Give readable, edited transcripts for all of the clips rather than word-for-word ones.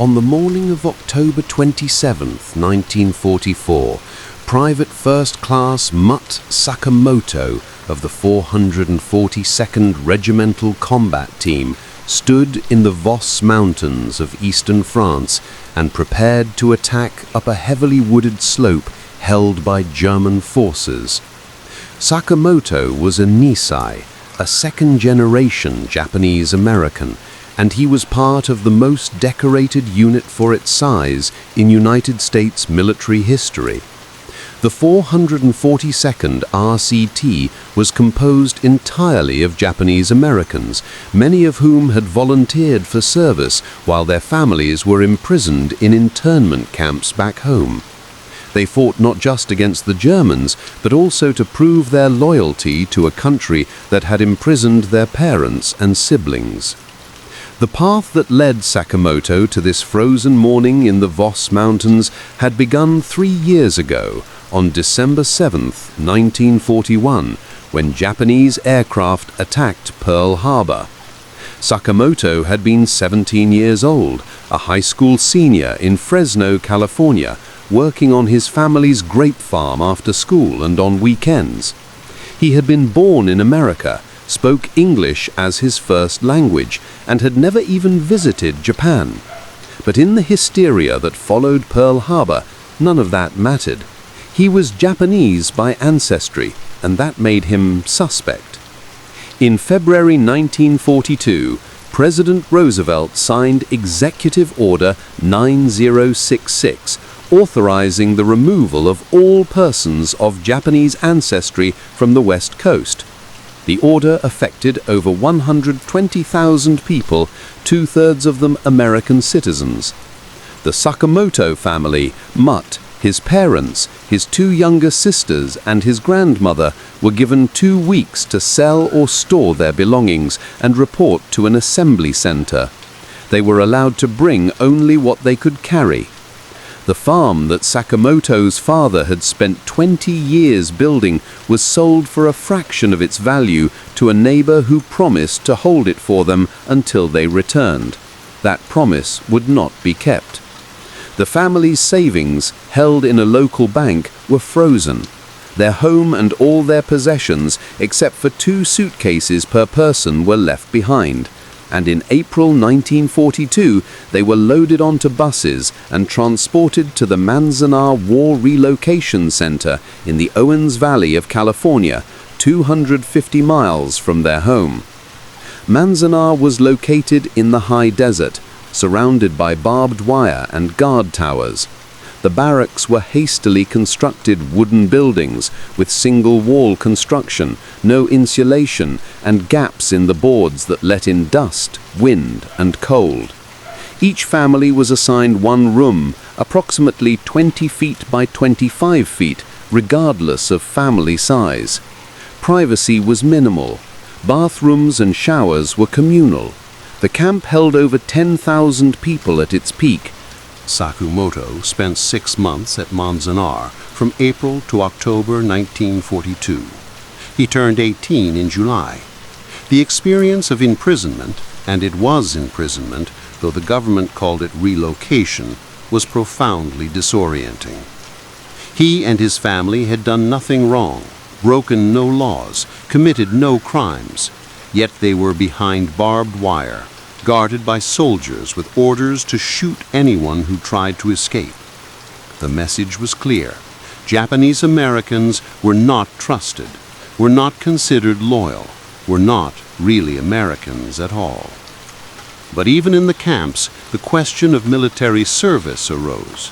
On the morning of October 27, 1944, Private First Class Mutt Sakumoto of the 442nd Regimental Combat Team stood in the Vosges Mountains of eastern France and prepared to attack up a heavily wooded slope held by German forces. Sakumoto was a Nisei, a second-generation Japanese-American, and he was part of the most decorated unit for its size in United States military history. The 442nd RCT was composed entirely of Japanese Americans, many of whom had volunteered for service while their families were imprisoned in internment camps back home. They fought not just against the Germans, but also to prove their loyalty to a country that had imprisoned their parents and siblings. The path that led Sakumoto to this frozen morning in the Vosges Mountains had begun 3 years ago, on December 7, 1941, when Japanese aircraft attacked Pearl Harbor. Sakumoto had been 17 years old, a high school senior in Fresno, California, working on his family's grape farm after school and on weekends. He had been born in America, spoke English as his first language, and had never even visited Japan. But in the hysteria that followed Pearl Harbor, none of that mattered. He was Japanese by ancestry, and that made him suspect. In February 1942, President Roosevelt signed Executive Order 9066, authorizing the removal of all persons of Japanese ancestry from the West Coast. The order affected over 120,000 people, 2/3 of them American citizens. The Sakumoto family, Mutt, his parents, his 2 younger sisters, and his grandmother were given 2 weeks to sell or store their belongings and report to an assembly center. They were allowed to bring only what they could carry. The farm that Sakumoto's father had spent 20 years building was sold for a fraction of its value to a neighbor who promised to hold it for them until they returned. That promise would not be kept. The family's savings, held in a local bank, were frozen. Their home and all their possessions, except for 2 suitcases per person, were left behind. And in April 1942, they were loaded onto buses and transported to the Manzanar War Relocation Center in the Owens Valley of California, 250 miles from their home. Manzanar was located in the high desert, surrounded by barbed wire and guard towers. The barracks were hastily constructed wooden buildings with single-wall construction, no insulation, and gaps in the boards that let in dust, wind, and cold. Each family was assigned 1 room, approximately 20 feet by 25 feet, regardless of family size. Privacy was minimal. Bathrooms and showers were communal. The camp held over 10,000 people at its peak. Sakumoto spent 6 months at Manzanar from April to October 1942. He turned 18 in July. The experience of imprisonment, and it was imprisonment, though the government called it relocation, was profoundly disorienting. He and his family had done nothing wrong, broken no laws, committed no crimes, yet they were behind barbed wire, guarded by soldiers with orders to shoot anyone who tried to escape. The message was clear. Japanese Americans were not trusted, were not considered loyal, were not really Americans at all. But even in the camps, the question of military service arose.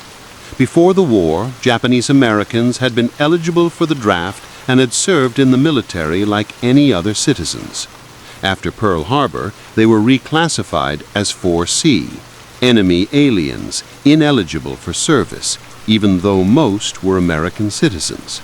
Before the war, Japanese Americans had been eligible for the draft and had served in the military like any other citizens. After Pearl Harbor, they were reclassified as 4C, enemy aliens, ineligible for service, even though most were American citizens.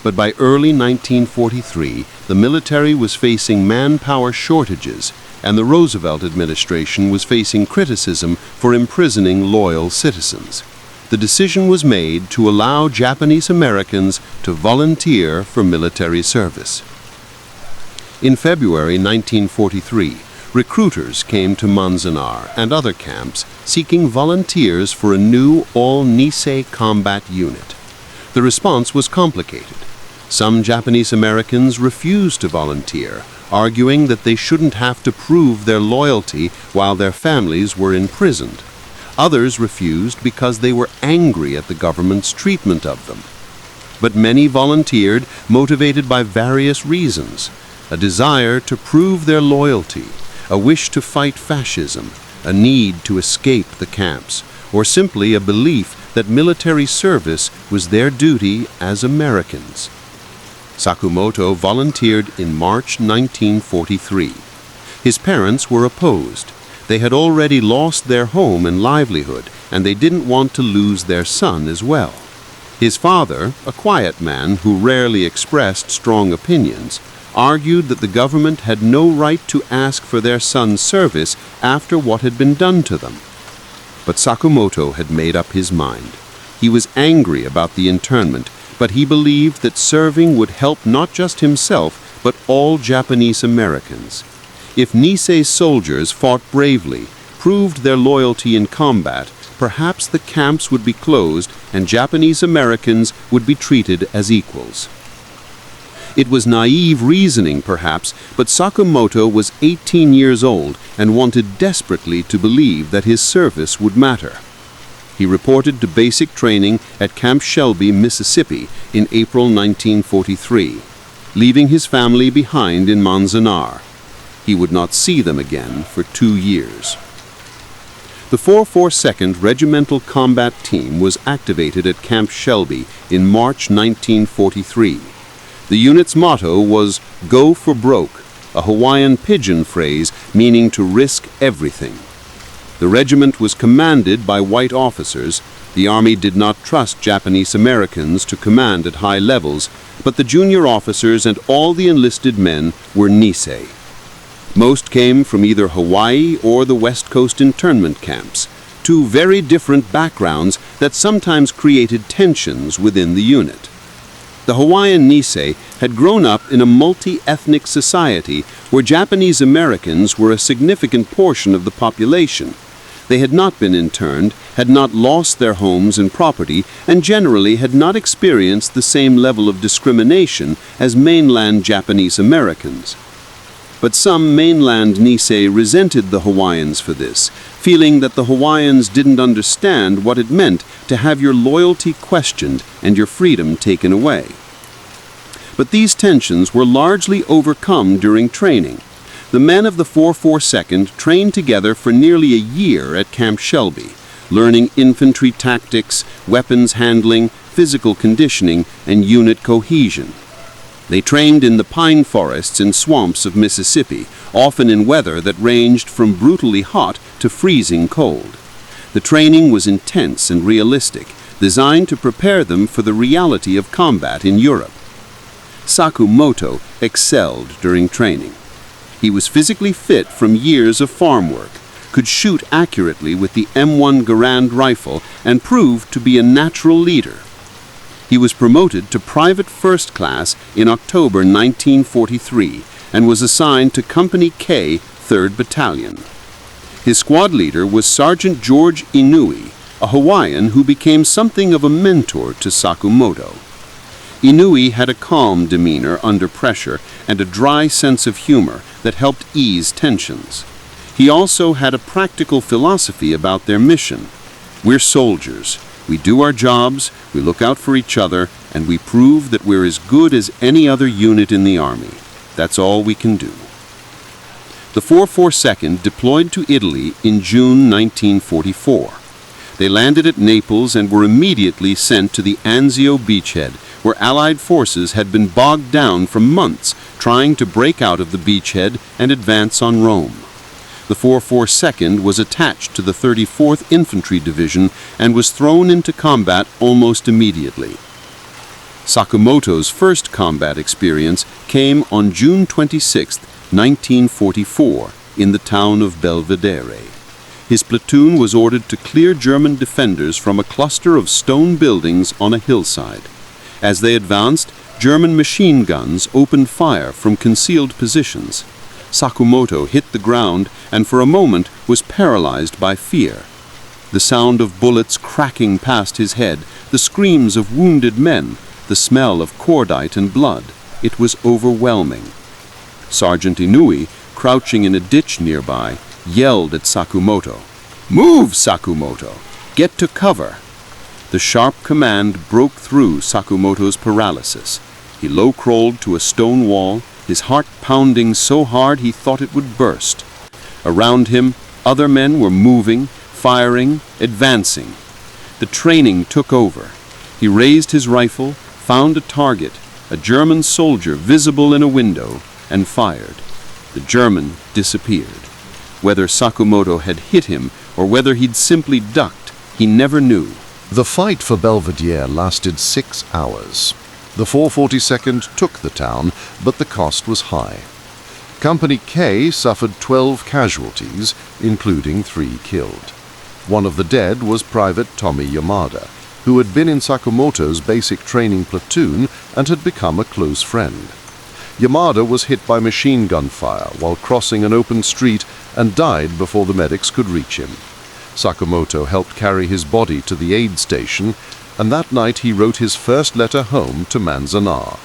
But by early 1943, the military was facing manpower shortages, and the Roosevelt administration was facing criticism for imprisoning loyal citizens. The decision was made to allow Japanese Americans to volunteer for military service. In February 1943, recruiters came to Manzanar and other camps seeking volunteers for a new all-Nisei combat unit. The response was complicated. Some Japanese Americans refused to volunteer, arguing that they shouldn't have to prove their loyalty while their families were imprisoned. Others refused because they were angry at the government's treatment of them. But many volunteered, motivated by various reasons: a desire to prove their loyalty, a wish to fight fascism, a need to escape the camps, or simply a belief that military service was their duty as Americans. Sakumoto volunteered in March 1943. His parents were opposed. They had already lost their home and livelihood, and they didn't want to lose their son as well. His father, a quiet man who rarely expressed strong opinions, argued that the government had no right to ask for their son's service after what had been done to them. But Sakumoto had made up his mind. He was angry about the internment, but he believed that serving would help not just himself, but all Japanese Americans. If Nisei's soldiers fought bravely, proved their loyalty in combat, perhaps the camps would be closed and Japanese Americans would be treated as equals. It was naive reasoning, perhaps, but Sakumoto was 18 years old and wanted desperately to believe that his service would matter. He reported to basic training at Camp Shelby, Mississippi in April 1943, leaving his family behind in Manzanar. He would not see them again for 2 years. The 442nd Regimental Combat Team was activated at Camp Shelby in March 1943. The unit's motto was "Go for broke," a Hawaiian pidgin phrase meaning to risk everything. The regiment was commanded by white officers. The Army did not trust Japanese Americans to command at high levels, but the junior officers and all the enlisted men were Nisei. Most came from either Hawaii or the West Coast internment camps, two very different backgrounds that sometimes created tensions within the unit. The Hawaiian Nisei had grown up in a multi-ethnic society where Japanese Americans were a significant portion of the population. They had not been interned, had not lost their homes and property, and generally had not experienced the same level of discrimination as mainland Japanese Americans. But some mainland Nisei resented the Hawaiians for this, feeling that the Hawaiians didn't understand what it meant to have your loyalty questioned and your freedom taken away. But these tensions were largely overcome during training. The men of the 442nd trained together for nearly a year at Camp Shelby, learning infantry tactics, weapons handling, physical conditioning, and unit cohesion. They trained in the pine forests and swamps of Mississippi, often in weather that ranged from brutally hot to freezing cold. The training was intense and realistic, designed to prepare them for the reality of combat in Europe. Sakumoto excelled during training. He was physically fit from years of farm work, could shoot accurately with the M1 Garand rifle, and proved to be a natural leader. He was promoted to Private First Class in October 1943 and was assigned to Company K, 3rd Battalion. His squad leader was Sergeant George Inui, a Hawaiian who became something of a mentor to Sakumoto. Inui had a calm demeanor under pressure and a dry sense of humor that helped ease tensions. He also had a practical philosophy about their mission. We're soldiers. We do our jobs, we look out for each other, and we prove that we're as good as any other unit in the Army. That's all we can do. The 442nd deployed to Italy in June 1944. They landed at Naples and were immediately sent to the Anzio beachhead, where Allied forces had been bogged down for months trying to break out of the beachhead and advance on Rome. The 442nd was attached to the 34th Infantry Division and was thrown into combat almost immediately. Sakumoto's first combat experience came on June 26, 1944, in the town of Belvedere. His platoon was ordered to clear German defenders from a cluster of stone buildings on a hillside. As they advanced, German machine guns opened fire from concealed positions. Sakumoto hit the ground and for a moment was paralyzed by fear. The sound of bullets cracking past his head, the screams of wounded men, the smell of cordite and blood, it was overwhelming. Sergeant Inui, crouching in a ditch nearby, yelled at Sakumoto, "Move, Sakumoto! Get to cover!" The sharp command broke through Sakumoto's paralysis. He low-crawled to a stone wall, his heart pounding so hard he thought it would burst. Around him, other men were moving, firing, advancing. The training took over. He raised his rifle, found a target, a German soldier visible in a window, and fired. The German disappeared. Whether Sakumoto had hit him or whether he'd simply ducked, he never knew. The fight for Belvedere lasted 6 hours. The 442nd took the town, but the cost was high. Company K suffered 12 casualties, including 3 killed. One of the dead was Private Tommy Yamada, who had been in Sakumoto's basic training platoon and had become a close friend. Yamada was hit by machine gun fire while crossing an open street and died before the medics could reach him. Sakumoto helped carry his body to the aid station, and that night he wrote his first letter home to Manzanar.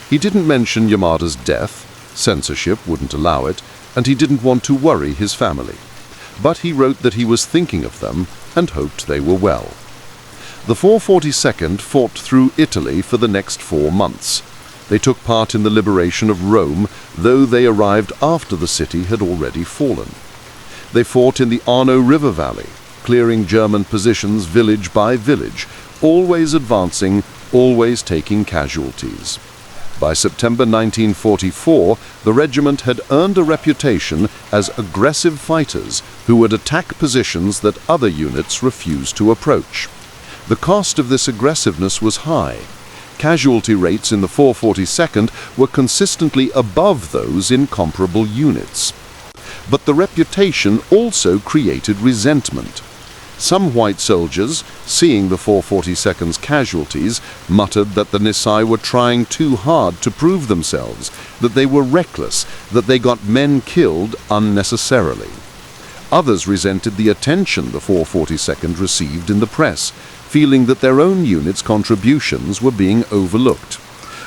He didn't mention Yamada's death, censorship wouldn't allow it, and he didn't want to worry his family. But he wrote that he was thinking of them and hoped they were well. The 442nd fought through Italy for the next 4 months. They took part in the liberation of Rome, though they arrived after the city had already fallen. They fought in the Arno River Valley, clearing German positions village by village, always advancing, always taking casualties. By September 1944, the regiment had earned a reputation as aggressive fighters who would attack positions that other units refused to approach. The cost of this aggressiveness was high. Casualty rates in the 442nd were consistently above those in comparable units. But the reputation also created resentment. Some white soldiers, seeing the 442nd's casualties, muttered that the Nisei were trying too hard to prove themselves, that they were reckless, that they got men killed unnecessarily. Others resented the attention the 442nd received in the press, feeling that their own unit's contributions were being overlooked.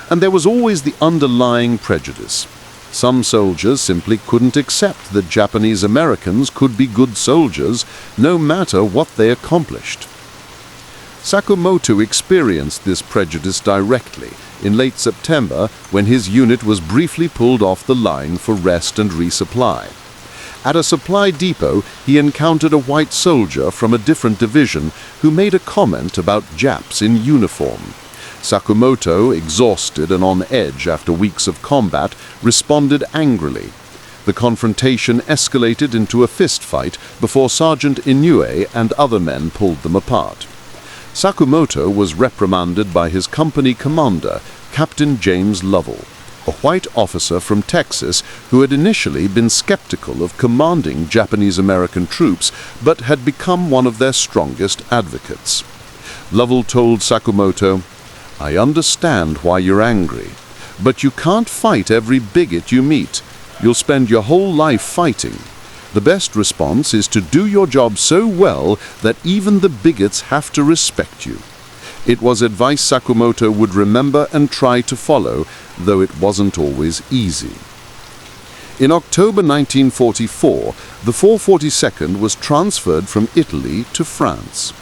And there was always the underlying prejudice. Some soldiers simply couldn't accept that Japanese Americans could be good soldiers, no matter what they accomplished. Sakumoto experienced this prejudice directly in late September when his unit was briefly pulled off the line for rest and resupply. At a supply depot, he encountered a white soldier from a different division who made a comment about Japs in uniform. Sakumoto, exhausted and on edge after weeks of combat, responded angrily. The confrontation escalated into a fist fight before Sergeant Inui and other men pulled them apart. Sakumoto was reprimanded by his company commander, Captain James Lovell, a white officer from Texas who had initially been skeptical of commanding Japanese-American troops but had become one of their strongest advocates. Lovell told Sakumoto, "I understand why you're angry, but you can't fight every bigot you meet. You'll spend your whole life fighting. The best response is to do your job so well that even the bigots have to respect you." It was advice Sakumoto would remember and try to follow, though it wasn't always easy. In October 1944, the 442nd was transferred from Italy to France.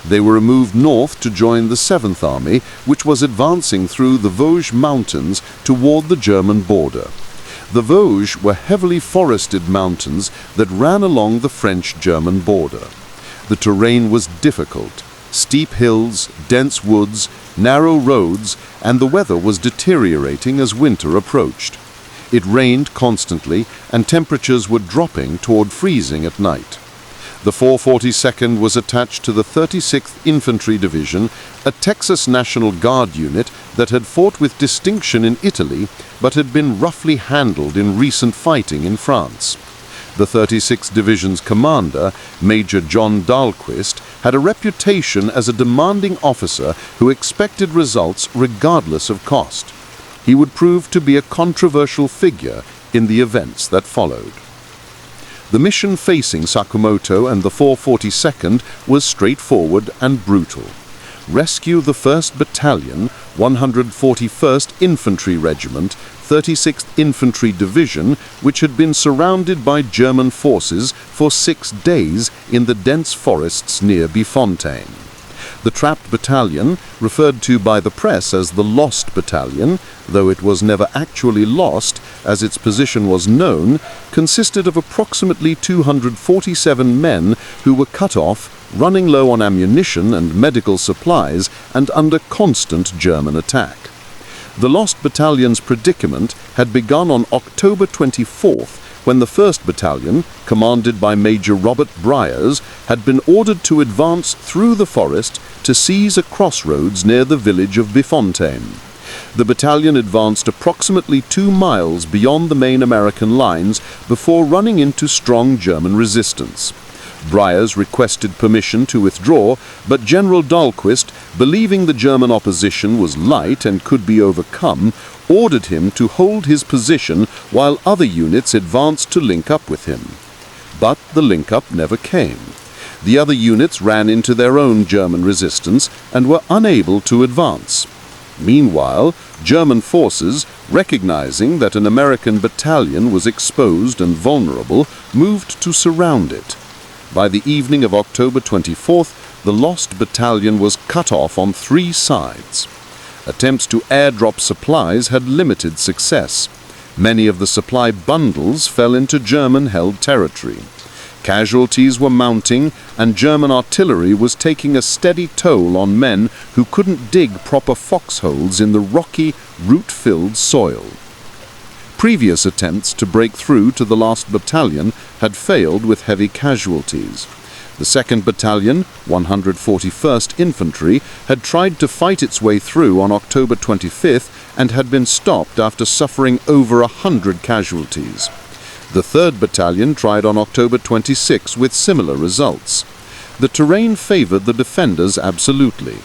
They were moved north to join the 7th Army, which was advancing through the Vosges Mountains toward the German border. The Vosges were heavily forested mountains that ran along the French-German border. The terrain was difficult. Steep hills, dense woods, narrow roads, and the weather was deteriorating as winter approached. It rained constantly, and temperatures were dropping toward freezing at night. The 442nd was attached to the 36th Infantry Division, a Texas National Guard unit that had fought with distinction in Italy but had been roughly handled in recent fighting in France. The 36th Division's commander, Major John Dahlquist, had a reputation as a demanding officer who expected results regardless of cost. He would prove to be a controversial figure, in the events that followed. The mission facing Sakumoto and the 442nd was straightforward and brutal. Rescue the 1st Battalion, 141st Infantry Regiment, 36th Infantry Division, which had been surrounded by German forces for 6 days in the dense forests near Bifontaine. The trapped battalion, referred to by the press as the Lost Battalion, though it was never actually lost, as its position was known, consisted of approximately 247 men who were cut off, running low on ammunition and medical supplies, and under constant German attack. The Lost Battalion's predicament had begun on October 24th, when the 1st Battalion, commanded by Major Robert Briers, had been ordered to advance through the forest to seize a crossroads near the village of Bifontaine. The battalion advanced approximately 2 miles beyond the main American lines before running into strong German resistance. Briers requested permission to withdraw, but General Dahlquist, believing the German opposition was light and could be overcome, ordered him to hold his position while other units advanced to link up with him. But the link-up never came. The other units ran into their own German resistance and were unable to advance. Meanwhile, German forces, recognizing that an American battalion was exposed and vulnerable, moved to surround it. By the evening of October 24th, the Lost Battalion was cut off on 3 sides. Attempts to airdrop supplies had limited success. Many of the supply bundles fell into German-held territory. Casualties were mounting, and German artillery was taking a steady toll on men who couldn't dig proper foxholes in the rocky, root-filled soil. Previous attempts to break through to the Lost Battalion had failed with heavy casualties. The 2nd Battalion, 141st Infantry, had tried to fight its way through on October 25th and had been stopped after suffering over 100 casualties. The 3rd Battalion tried on October 26 with similar results. The terrain favored the defenders absolutely.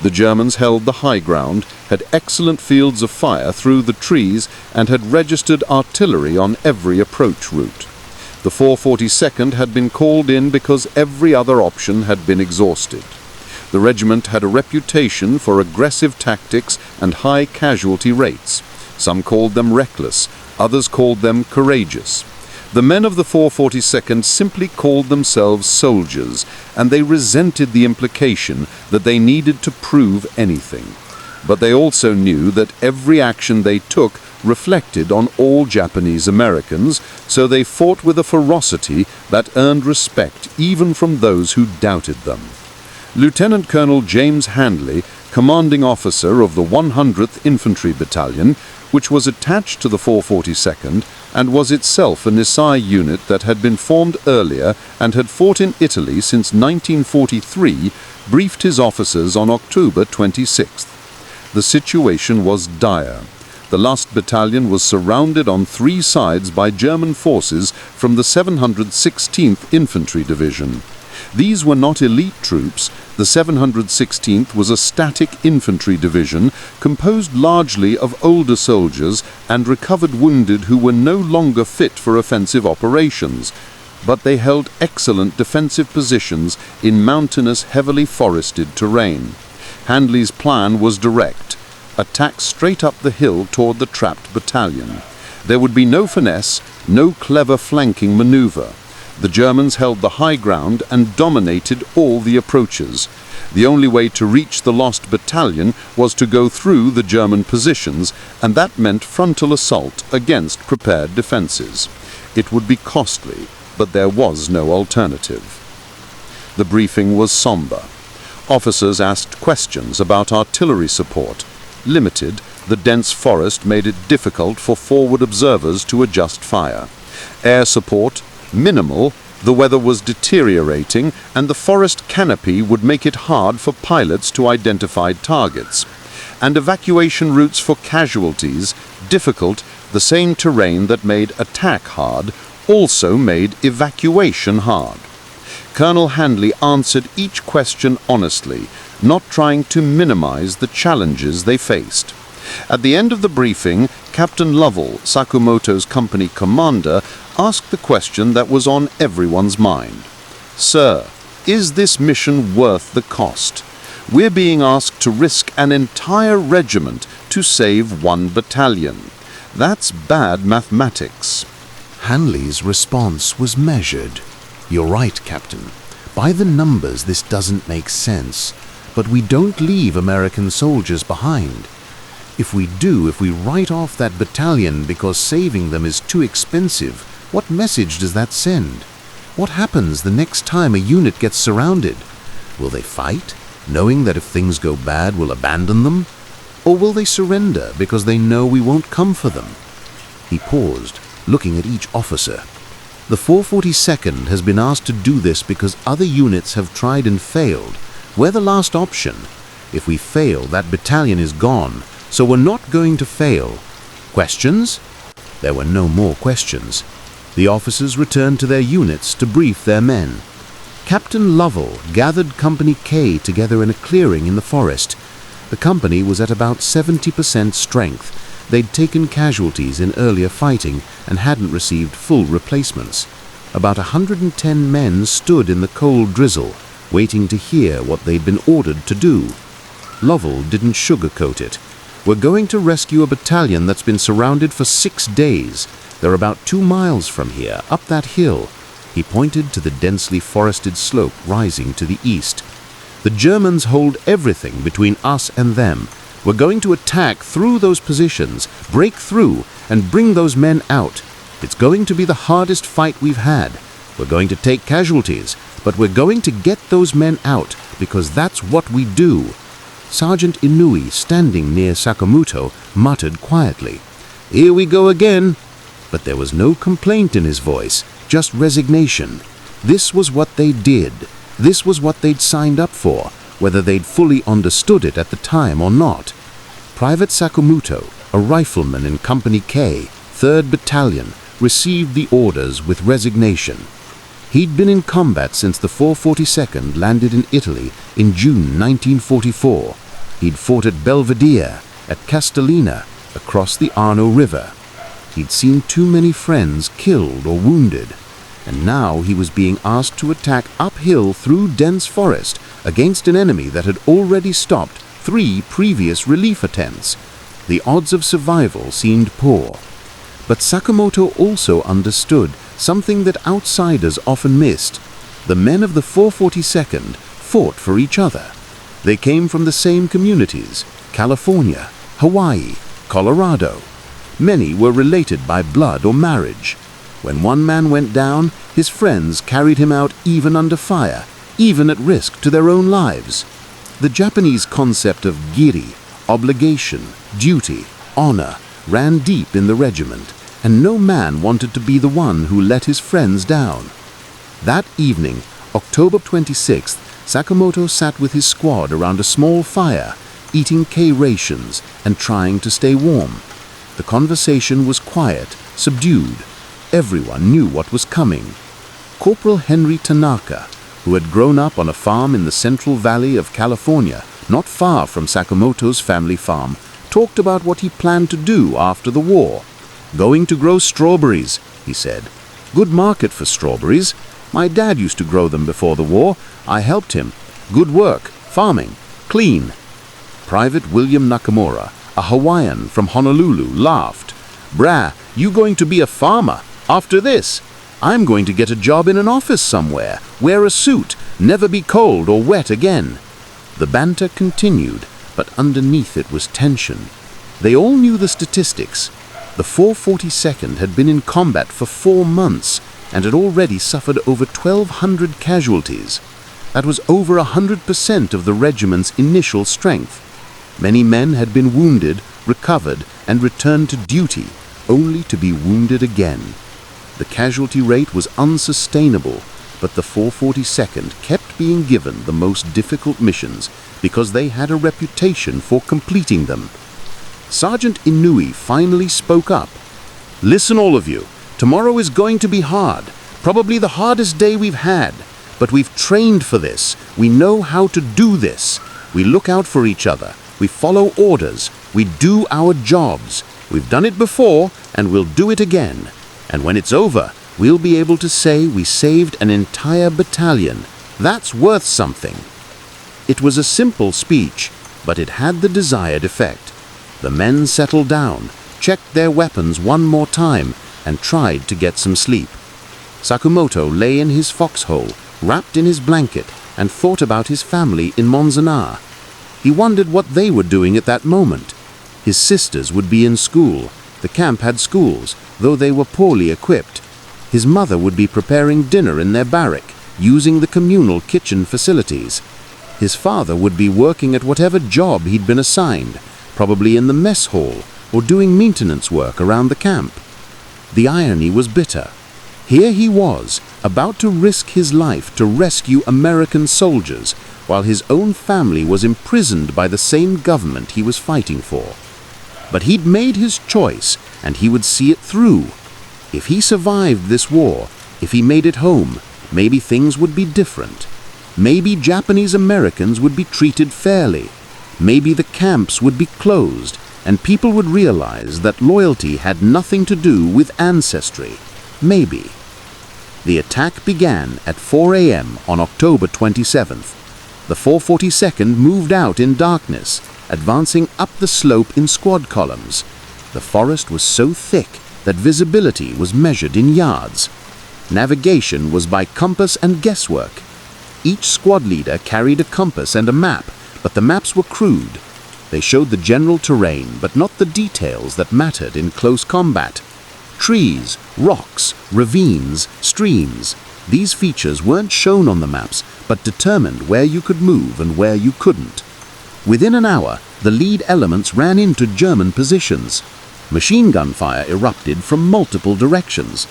The Germans held the high ground, had excellent fields of fire through the trees, and had registered artillery on every approach route. The 442nd had been called in because every other option had been exhausted. The regiment had a reputation for aggressive tactics and high casualty rates. Some called them reckless, others called them courageous. The men of the 442nd simply called themselves soldiers, and they resented the implication that they needed to prove anything. But they also knew that every action they took reflected on all Japanese Americans, so they fought with a ferocity that earned respect even from those who doubted them. Lieutenant Colonel James Handley, commanding officer of the 100th Infantry Battalion, which was attached to the 442nd and was itself a Nisei unit that had been formed earlier and had fought in Italy since 1943, briefed his officers on October 26th. The situation was dire. The Lost Battalion was surrounded on 3 sides by German forces from the 716th Infantry Division. These were not elite troops. The 716th was a static infantry division composed largely of older soldiers and recovered wounded who were no longer fit for offensive operations, but they held excellent defensive positions in mountainous, heavily forested terrain. Handley's plan was direct: attack straight up the hill toward the trapped battalion. There would be no finesse, no clever flanking maneuver. The Germans held the high ground and dominated all the approaches. The only way to reach the Lost Battalion was to go through the German positions, and that meant frontal assault against prepared defenses. It would be costly, but there was no alternative. The briefing was somber. Officers asked questions about artillery support. Limited, the dense forest made it difficult for forward observers to adjust fire. Air support, minimal. The weather was deteriorating, and the forest canopy would make it hard for pilots to identify targets. And evacuation routes for casualties, difficult. The same terrain that made attack hard also made evacuation hard. Colonel Handley answered each question honestly, not trying to minimize the challenges they faced. At the end of the briefing, Captain Lovell, Sakumoto's company commander, asked the question that was on everyone's mind. "Sir, is this mission worth the cost? We're being asked to risk an entire regiment to save one battalion. That's bad mathematics." Hanley's response was measured. "You're right, Captain. By the numbers, this doesn't make sense. But we don't leave American soldiers behind. If we write off that battalion because saving them is too expensive, what message does that send? What happens the next time a unit gets surrounded? Will they fight, knowing that if things go bad, we'll abandon them? Or will they surrender because they know we won't come for them?" He paused, looking at each officer. "The 442nd has been asked to do this because other units have tried and failed. We're the last option. If we fail, that battalion is gone, so we're not going to fail. Questions?" There were no more questions. The officers returned to their units to brief their men. Captain Lovell gathered Company K together in a clearing in the forest. The company was at about 70% strength. They'd taken casualties in earlier fighting and hadn't received full replacements. About 110 men stood in the cold drizzle, waiting to hear what they'd been ordered to do. Lovell didn't sugarcoat it. "We're going to rescue a battalion that's been surrounded for 6 days. They're about 2 miles from here, up that hill." He pointed to the densely forested slope rising to the east. "The Germans hold everything between us and them. We're going to attack through those positions, break through, and bring those men out. It's going to be the hardest fight we've had. We're going to take casualties, but we're going to get those men out, because that's what we do." Sergeant Inui, standing near Sakumoto, muttered quietly, "Here we go again." But there was no complaint in his voice, just resignation. This was what they did. This was what they'd signed up for, whether they'd fully understood it at the time or not. Private Sakumoto, a rifleman in Company K, 3rd Battalion, received the orders with resignation. He'd been in combat since the 442nd landed in Italy in June 1944. He'd fought at Belvedere, at Castellina, across the Arno River. He'd seen too many friends killed or wounded, and now he was being asked to attack uphill through dense forest against an enemy that had already stopped 3 previous relief attempts. The odds of survival seemed poor. But Sakumoto also understood something that outsiders often missed. The men of the 442nd fought for each other. They came from the same communities: California, Hawaii, Colorado. Many were related by blood or marriage. When one man went down, his friends carried him out even under fire, even at risk to their own lives. The Japanese concept of giri, obligation, duty, honor, ran deep in the regiment, and no man wanted to be the one who let his friends down. That evening, October 26th, Sakumoto sat with his squad around a small fire, eating K rations and trying to stay warm. The conversation was quiet, subdued. Everyone knew what was coming. Corporal Henry Tanaka, who had grown up on a farm in the Central Valley of California, not far from Sakumoto's family farm, talked about what he planned to do after the war. "Going to grow strawberries," he said. "Good market for strawberries. My dad used to grow them before the war. I helped him. Good work, farming, clean." Private William Nakamura, a Hawaiian from Honolulu, laughed. "Brah, you going to be a farmer? After this? I'm going to get a job in an office somewhere, wear a suit, never be cold or wet again." The banter continued, but underneath it was tension. They all knew the statistics. The 442nd had been in combat for 4 months and had already suffered over 1,200 casualties. That was over 100% of the regiment's initial strength. Many men had been wounded, recovered, and returned to duty, only to be wounded again. The casualty rate was unsustainable, but the 442nd kept being given the most difficult missions because they had a reputation for completing them. Sergeant Inui finally spoke up. "Listen, all of you. Tomorrow is going to be hard, probably the hardest day we've had. But we've trained for this. We know how to do this. We look out for each other. We follow orders. We do our jobs. We've done it before, and we'll do it again. And when it's over, we'll be able to say we saved an entire battalion. That's worth something." It was a simple speech, but it had the desired effect. The men settled down, checked their weapons one more time, and tried to get some sleep. Sakumoto lay in his foxhole, wrapped in his blanket, and thought about his family in Manzanar. He wondered what they were doing at that moment. His sisters would be in school. The camp had schools, though they were poorly equipped. His mother would be preparing dinner in their barrack, using the communal kitchen facilities. His father would be working at whatever job he'd been assigned, probably in the mess hall or doing maintenance work around the camp. The irony was bitter. Here he was, about to risk his life to rescue American soldiers, while his own family was imprisoned by the same government he was fighting for. But he'd made his choice, and he would see it through. If he survived this war, if he made it home, maybe things would be different. Maybe Japanese Americans would be treated fairly. Maybe the camps would be closed, and people would realize that loyalty had nothing to do with ancestry. Maybe. The attack began at 4 a.m. on October 27th. The 442nd moved out in darkness, advancing up the slope in squad columns. The forest was so thick that visibility was measured in yards. Navigation was by compass and guesswork. Each squad leader carried a compass and a map, but the maps were crude. They showed the general terrain, but not the details that mattered in close combat. Trees, rocks, ravines, streams. These features weren't shown on the maps, but determined where you could move and where you couldn't. Within an hour, the lead elements ran into German positions. Machine gun fire erupted from multiple directions.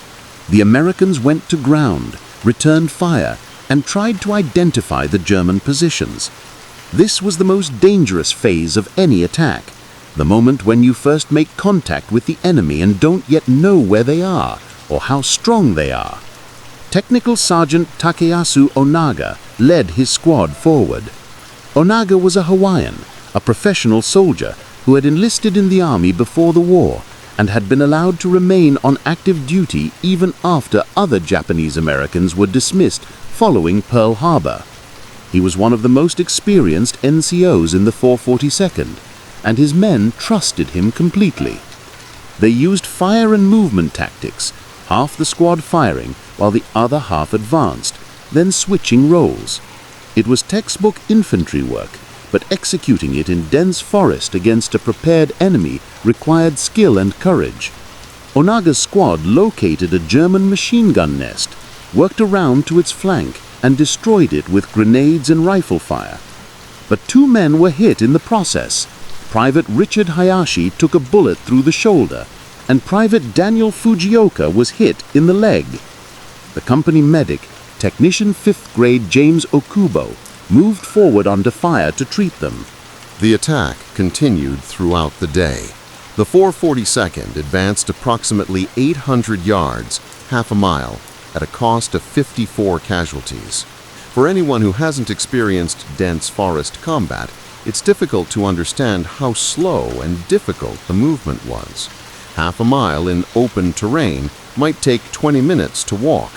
The Americans went to ground, returned fire, and tried to identify the German positions. This was the most dangerous phase of any attack, the moment when you first make contact with the enemy and don't yet know where they are or how strong they are. Technical Sergeant Takeyasu Onaga led his squad forward. Onaga was a Hawaiian, a professional soldier who had enlisted in the army before the war and had been allowed to remain on active duty even after other Japanese Americans were dismissed following Pearl Harbor. He was one of the most experienced NCOs in the 442nd, and his men trusted him completely. They used fire and movement tactics, half the squad firing while the other half advanced, then switching roles. It was textbook infantry work, but executing it in dense forest against a prepared enemy required skill and courage. Onaga's squad located a German machine gun nest, worked around to its flank, and destroyed it with grenades and rifle fire. But 2 men were hit in the process. Private Richard Hayashi took a bullet through the shoulder, and Private Daniel Fujioka was hit in the leg. The company medic, Technician 5th Grade James Okubo, moved forward under fire to treat them. The attack continued throughout the day. The 442nd advanced approximately 800 yards, half a mile, at a cost of 54 casualties. For anyone who hasn't experienced dense forest combat, it's difficult to understand how slow and difficult the movement was. Half a mile in open terrain might take 20 minutes to walk.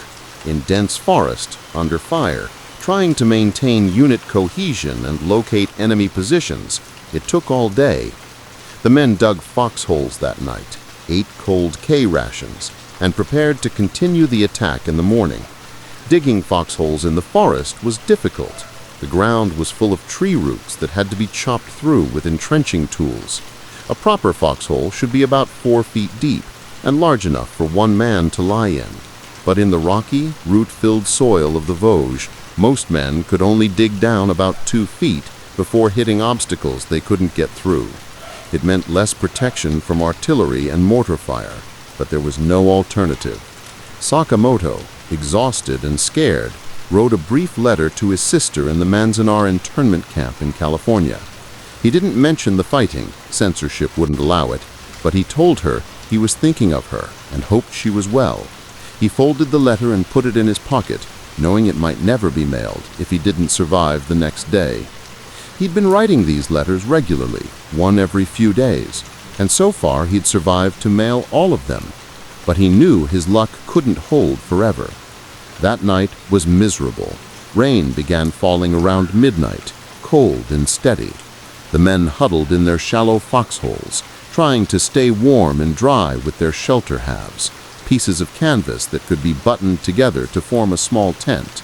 In dense forest, under fire, trying to maintain unit cohesion and locate enemy positions, it took all day. The men dug foxholes that night, ate cold K rations, and prepared to continue the attack in the morning. Digging foxholes in the forest was difficult. The ground was full of tree roots that had to be chopped through with entrenching tools. A proper foxhole should be about 4 feet deep and large enough for 1 man to lie in. But in the rocky, root-filled soil of the Vosges, most men could only dig down about 2 feet before hitting obstacles they couldn't get through. It meant less protection from artillery and mortar fire, but there was no alternative. Sakumoto, exhausted and scared, wrote a brief letter to his sister in the Manzanar internment camp in California. He didn't mention the fighting, censorship wouldn't allow it, but he told her he was thinking of her and hoped she was well. He folded the letter and put it in his pocket, knowing it might never be mailed if he didn't survive the next day. He'd been writing these letters regularly, one every few days, and so far he'd survived to mail all of them. But he knew his luck couldn't hold forever. That night was miserable. Rain began falling around midnight, cold and steady. The men huddled in their shallow foxholes, trying to stay warm and dry with their shelter halves, pieces of canvas that could be buttoned together to form a small tent.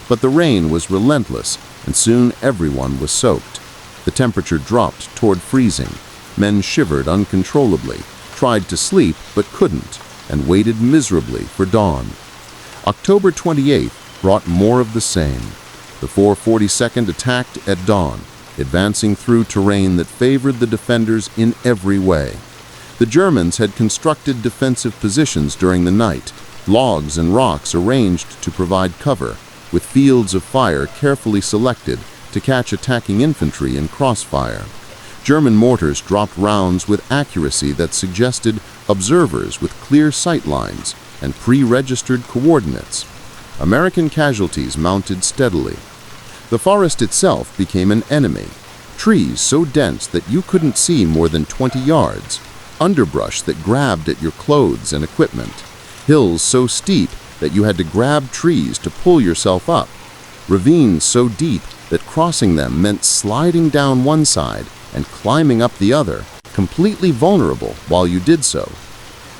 But the rain was relentless, and soon everyone was soaked. The temperature dropped toward freezing. Men shivered uncontrollably, tried to sleep but couldn't, and waited miserably for dawn. October 28th brought more of the same. The 442nd attacked at dawn, advancing through terrain that favored the defenders in every way. The Germans had constructed defensive positions during the night, logs and rocks arranged to provide cover, with fields of fire carefully selected to catch attacking infantry in crossfire. German mortars dropped rounds with accuracy that suggested observers with clear sight lines and pre-registered coordinates. American casualties mounted steadily. The forest itself became an enemy. Trees so dense that you couldn't see more than 20 yards, underbrush that grabbed at your clothes and equipment, hills so steep that you had to grab trees to pull yourself up, ravines so deep that crossing them meant sliding down one side and climbing up the other, completely vulnerable while you did so,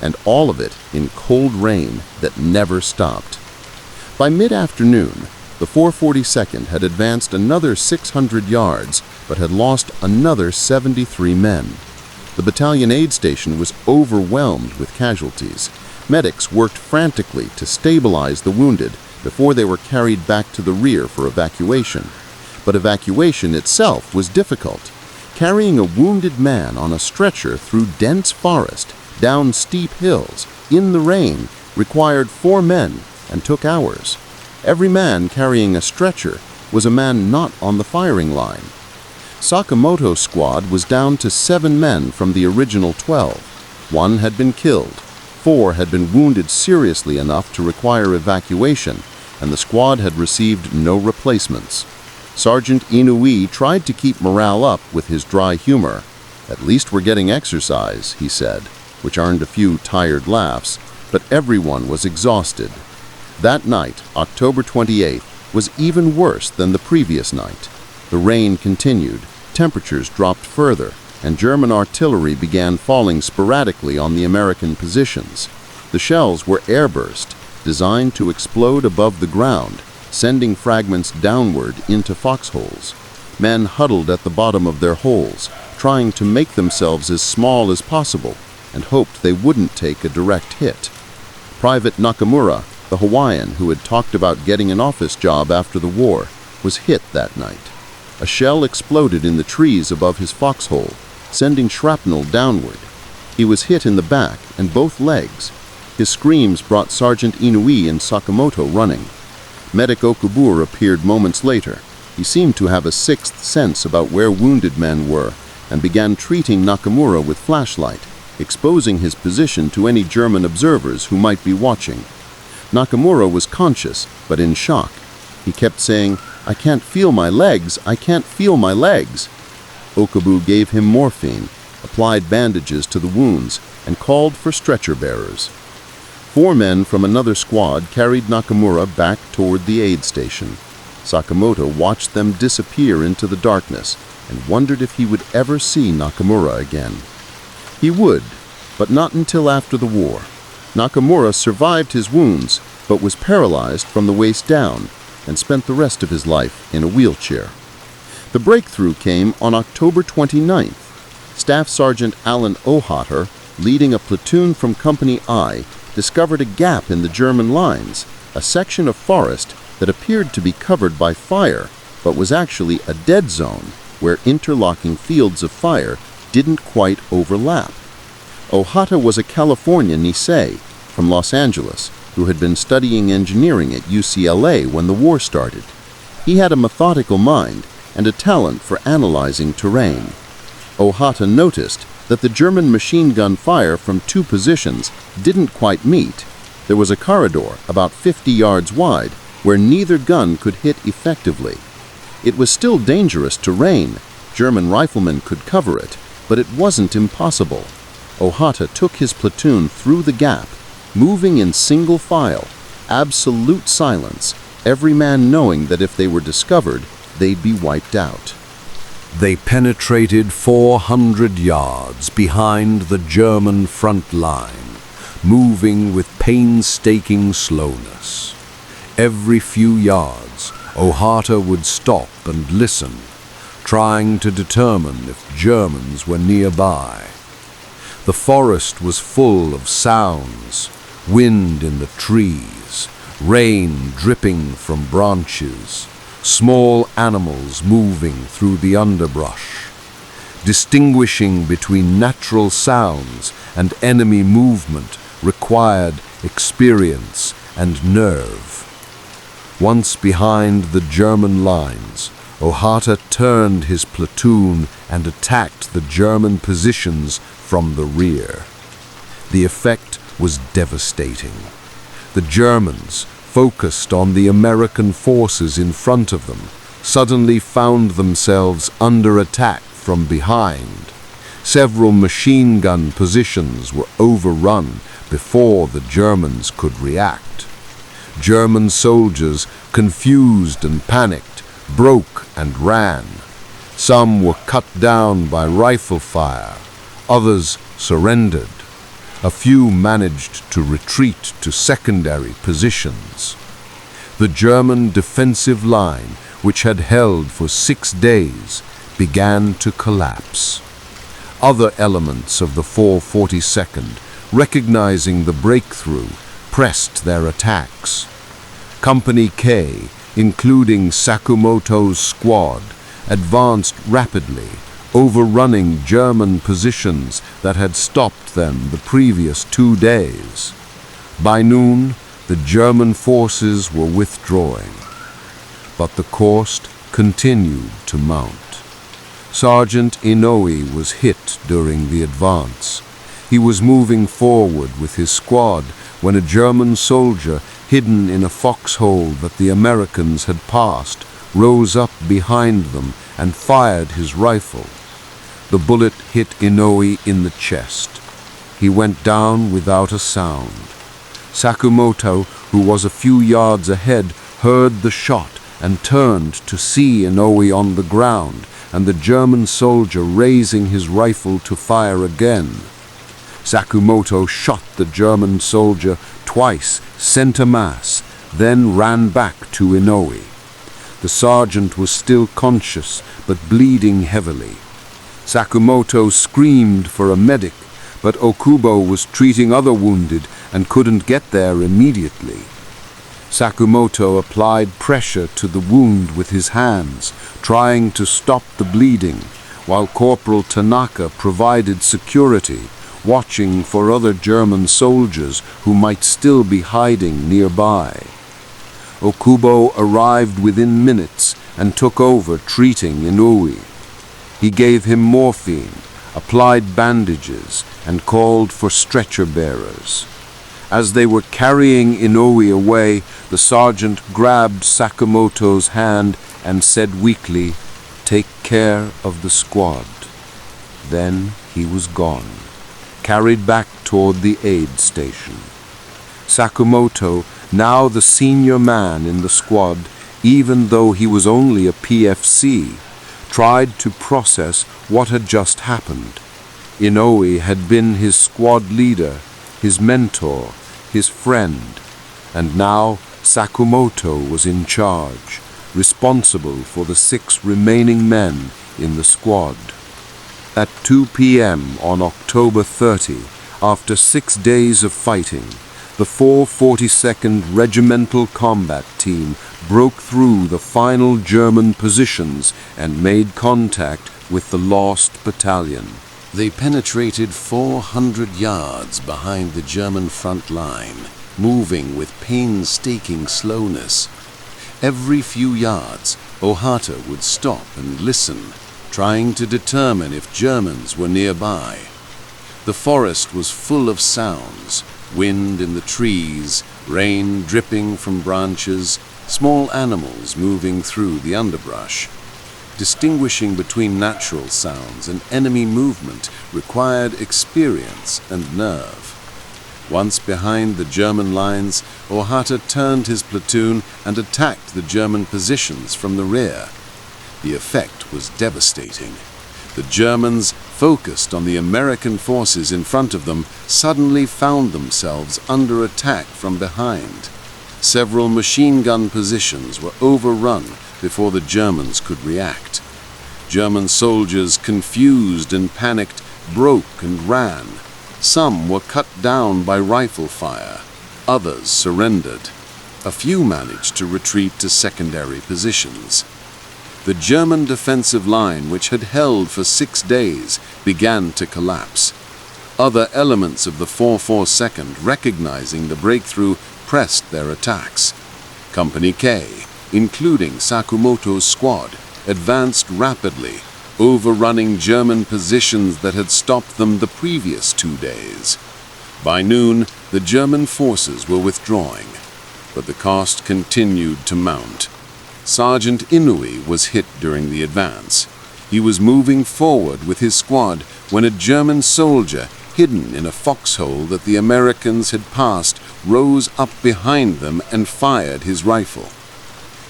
and all of it in cold rain that never stopped. By mid-afternoon, the 442nd had advanced another 600 yards, but had lost another 73 men. The battalion aid station was overwhelmed with casualties. Medics worked frantically to stabilize the wounded before they were carried back to the rear for evacuation. But evacuation itself was difficult. Carrying a wounded man on a stretcher through dense forest, down steep hills, in the rain, required 4 men and took hours. Every man carrying a stretcher was a man not on the firing line. Sakumoto's squad was down to 7 men from the original 12. 1 had been killed, 4 had been wounded seriously enough to require evacuation, and the squad had received no replacements. Sergeant Inouye tried to keep morale up with his dry humor. "At least we're getting exercise," he said, which earned a few tired laughs, but everyone was exhausted. That night, October 28th, was even worse than the previous night. The rain continued, temperatures dropped further, and German artillery began falling sporadically on the American positions. The shells were airburst, designed to explode above the ground, sending fragments downward into foxholes. Men huddled at the bottom of their holes, trying to make themselves as small as possible, and hoped they wouldn't take a direct hit. Private Nakamura, the Hawaiian who had talked about getting an office job after the war, was hit that night. A shell exploded in the trees above his foxhole, sending shrapnel downward. He was hit in the back and both legs. His screams brought Sergeant Inouye and Sakumoto running. Medic Okubur appeared moments later. He seemed to have a sixth sense about where wounded men were and began treating Nakamura with flashlight, exposing his position to any German observers who might be watching. Nakamura was conscious, but in shock. He kept saying, "I can't feel my legs, I can't feel my legs." Okubu gave him morphine, applied bandages to the wounds, and called for stretcher bearers. 4 men from another squad carried Nakamura back toward the aid station. Sakumoto watched them disappear into the darkness and wondered if he would ever see Nakamura again. He would, but not until after the war. Nakamura survived his wounds, but was paralyzed from the waist down and spent the rest of his life in a wheelchair. The breakthrough came on October 29th. Staff Sergeant Alan Ohatter, leading a platoon from Company I, discovered a gap in the German lines, a section of forest that appeared to be covered by fire, but was actually a dead zone where interlocking fields of fire didn't quite overlap. Ohata was a California Nisei from Los Angeles who had been studying engineering at UCLA when the war started. He had a methodical mind and a talent for analyzing terrain. Ohata noticed that the German machine gun fire from 2 positions didn't quite meet. There was a corridor about 50 yards wide where neither gun could hit effectively. It was still dangerous terrain, German riflemen could cover it, but it wasn't impossible. Ohata took his platoon through the gap, moving in single file, absolute silence, every man knowing that if they were discovered, they'd be wiped out. They penetrated 400 yards behind the German front line, moving with painstaking slowness. Every few yards, Ohata would stop and listen, trying to determine if Germans were nearby. The forest was full of sounds, wind in the trees, rain dripping from branches, small animals moving through the underbrush. Distinguishing between natural sounds and enemy movement required experience and nerve. Once behind the German lines, Ohata turned his platoon and attacked the German positions from the rear. The effect was devastating. The Germans, focused on the American forces in front of them, suddenly found themselves under attack from behind. Several machine gun positions were overrun before the Germans could react. German soldiers, confused and panicked, broke and ran. Some were cut down by rifle fire, others surrendered. A few managed to retreat to secondary positions. The German defensive line, which had held for 6 days, began to collapse. Other elements of the 442nd, recognizing the breakthrough, pressed their attacks. Company K, including Sakumoto's squad, advanced rapidly, overrunning German positions that had stopped them the previous 2 days. By noon, the German forces were withdrawing, but the course continued to mount. Sergeant Inoue was hit during the advance. He was moving forward with his squad when a German soldier, hidden in a foxhole that the Americans had passed, rose up behind them and fired his rifle. The bullet hit Inoue in the chest. He went down without a sound. Sakumoto, who was a few yards ahead, heard the shot and turned to see Inoue on the ground and the German soldier raising his rifle to fire again. Sakumoto shot the German soldier twice, center mass, then ran back to Inoue. The sergeant was still conscious but bleeding heavily. Sakumoto screamed for a medic, but Okubo was treating other wounded and couldn't get there immediately. Sakumoto applied pressure to the wound with his hands, trying to stop the bleeding, while Corporal Tanaka provided security, watching for other German soldiers who might still be hiding nearby. Okubo arrived within minutes and took over treating Inoue. He gave him morphine, applied bandages, and called for stretcher bearers. As they were carrying Inoue away, the sergeant grabbed Sakumoto's hand and said weakly, "Take care of the squad." Then he was gone, carried back toward the aid station. Sakumoto, now the senior man in the squad, even though he was only a PFC, tried to process what had just happened. Inoue had been his squad leader, his mentor, his friend, and now Sakumoto was in charge, responsible for the 6 remaining men in the squad. At 2 p.m. on October 30, after 6 days of fighting, the 442nd Regimental Combat Team broke through the final German positions and made contact with the lost battalion. They penetrated 400 yards behind the German front line, moving with painstaking slowness. Every few yards, Ohata would stop and listen, trying to determine if Germans were nearby. The forest was full of sounds, wind in the trees, rain dripping from branches, small animals moving through the underbrush. Distinguishing between natural sounds and enemy movement required experience and nerve. Once behind the German lines, Ohata turned his platoon and attacked the German positions from the rear. The effect was devastating. The Germans, focused on the American forces in front of them, suddenly found themselves under attack from behind. Several machine gun positions were overrun before the Germans could react. German soldiers, confused and panicked, broke and ran. Some were cut down by rifle fire. Others surrendered. A few managed to retreat to secondary positions. The German defensive line, which had held for 6 days, began to collapse. Other elements of the 442nd, recognizing the breakthrough, pressed their attacks. Company K, including Sakumoto's squad, advanced rapidly, overrunning German positions that had stopped them the previous 2 days. By noon, the German forces were withdrawing, but the cost continued to mount. Sergeant Inouye was hit during the advance. He was moving forward with his squad when a German soldier, hidden in a foxhole that the Americans had passed, rose up behind them and fired his rifle.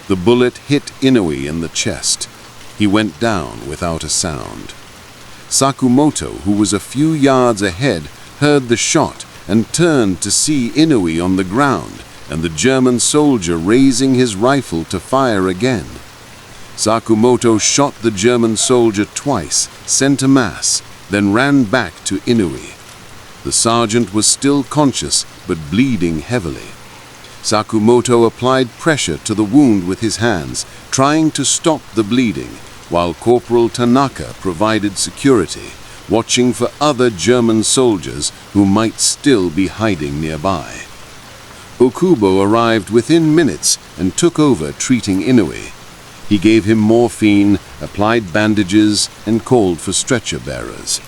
The bullet hit Inouye in the chest. He went down without a sound. Sakumoto, who was a few yards ahead, heard the shot and turned to see Inouye on the ground and the German soldier raising his rifle to fire again. Sakumoto shot the German soldier twice, sent a mass, then ran back to Inouye. The sergeant was still conscious but bleeding heavily. Sakumoto applied pressure to the wound with his hands, trying to stop the bleeding, while Corporal Tanaka provided security, watching for other German soldiers who might still be hiding nearby. Okubo arrived within minutes and took over treating Inouye. He gave him morphine, applied bandages, and called for stretcher bearers.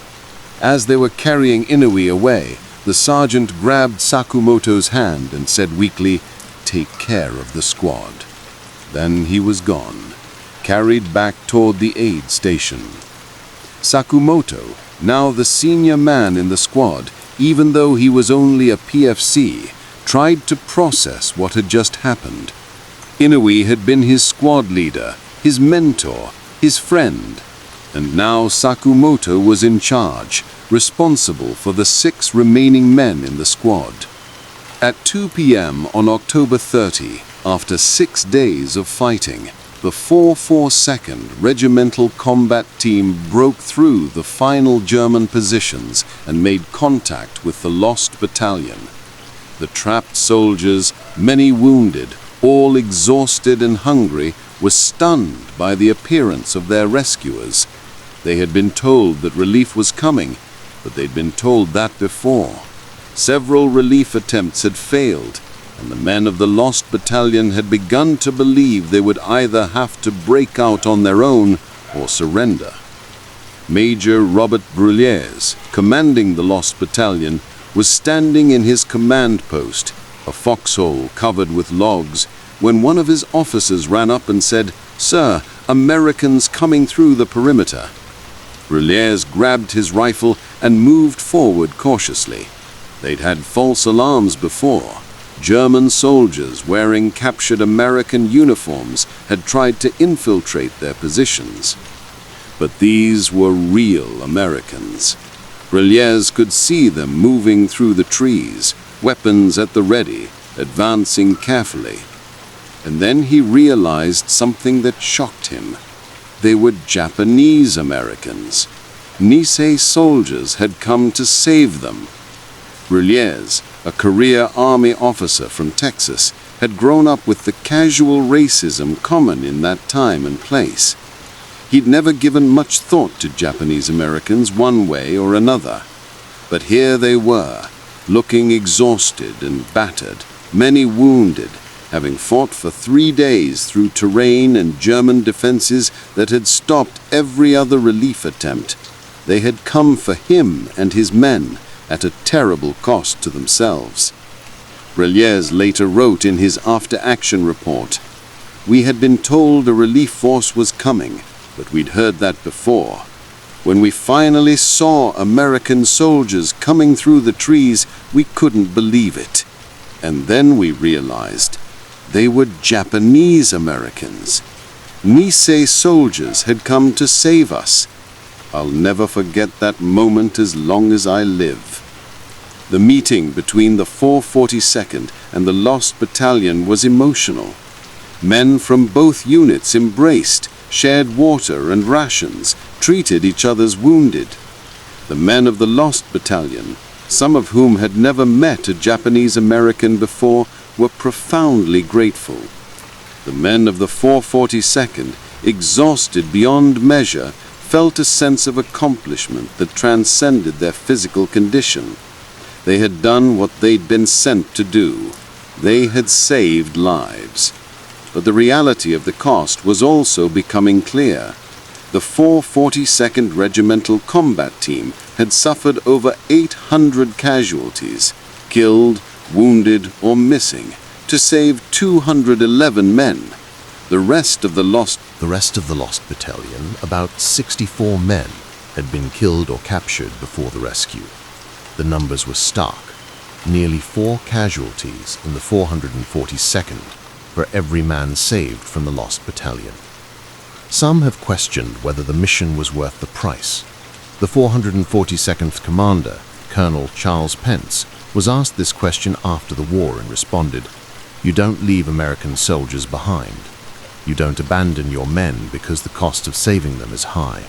As they were carrying Inouye away, the sergeant grabbed Sakumoto's hand and said weakly, "Take care of the squad." Then he was gone, carried back toward the aid station. Sakumoto, now the senior man in the squad, even though he was only a PFC, tried to process what had just happened. Inouye had been his squad leader, his mentor, his friend, and now Sakumoto was in charge, responsible for the 6 remaining men in the squad. At 2 p.m. on October 30, after 6 days of fighting, the 442nd Regimental Combat Team broke through the final German positions and made contact with the lost battalion. The trapped soldiers, many wounded, all exhausted and hungry, were stunned by the appearance of their rescuers. They had been told that relief was coming, but they'd been told that before. Several relief attempts had failed, and the men of the lost battalion had begun to believe they would either have to break out on their own or surrender. Major Robert Brulliers, commanding the lost battalion, was standing in his command post, a foxhole covered with logs, when one of his officers ran up and said, "Sir, Americans coming through the perimeter." Brulliers grabbed his rifle and moved forward cautiously. They'd had false alarms before. German soldiers wearing captured American uniforms had tried to infiltrate their positions. But these were real Americans. Brulliers could see them moving through the trees, weapons at the ready, advancing carefully. And then he realized something that shocked him. They were Japanese Americans. Nisei soldiers had come to save them. Brulliers, a career army officer from Texas, had grown up with the casual racism common in that time and place. He'd never given much thought to Japanese Americans one way or another. But here they were, looking exhausted and battered, many wounded, having fought for 3 days through terrain and German defenses that had stopped every other relief attempt. They had come for him and his men at a terrible cost to themselves. Brulliers later wrote in his after-action report, "We had been told a relief force was coming, but we'd heard that before. When we finally saw American soldiers coming through the trees, we couldn't believe it. And then we realized they were Japanese Americans. Nisei soldiers had come to save us. I'll never forget that moment as long as I live. The meeting between the 442nd and the Lost Battalion was emotional. Men from both units embraced, shared water and rations, treated each other's wounded. The men of the Lost Battalion, some of whom had never met a Japanese American before, were profoundly grateful. The men of the 442nd, exhausted beyond measure, felt a sense of accomplishment that transcended their physical condition. They had done what they'd been sent to do. They had saved lives. But the reality of the cost was also becoming clear. The 442nd Regimental Combat Team had suffered over 800 casualties, killed, wounded, or missing, to save 211 men. The rest of the Lost Battalion, about 64 men, had been killed or captured before the rescue. The numbers were stark. Nearly 4 casualties in the 442nd for every man saved from the Lost Battalion. Some have questioned whether the mission was worth the price. The 442nd's commander, Colonel Charles Pence, was asked this question after the war and responded, "You don't leave American soldiers behind. You don't abandon your men because the cost of saving them is high.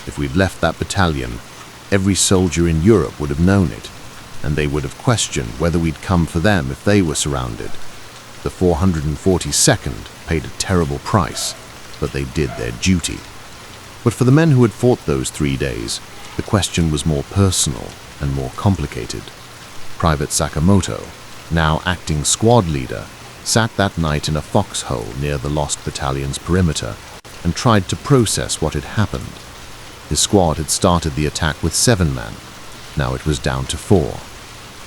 If we'd left that battalion, every soldier in Europe would have known it, and they would have questioned whether we'd come for them if they were surrounded. The 442nd paid a terrible price, but they did their duty." But for the men who had fought those 3 days, the question was more personal and more complicated. Private Sakumoto, now acting squad leader, sat that night in a foxhole near the Lost Battalion's perimeter and tried to process what had happened. His squad had started the attack with 7 men. Now it was down to 4.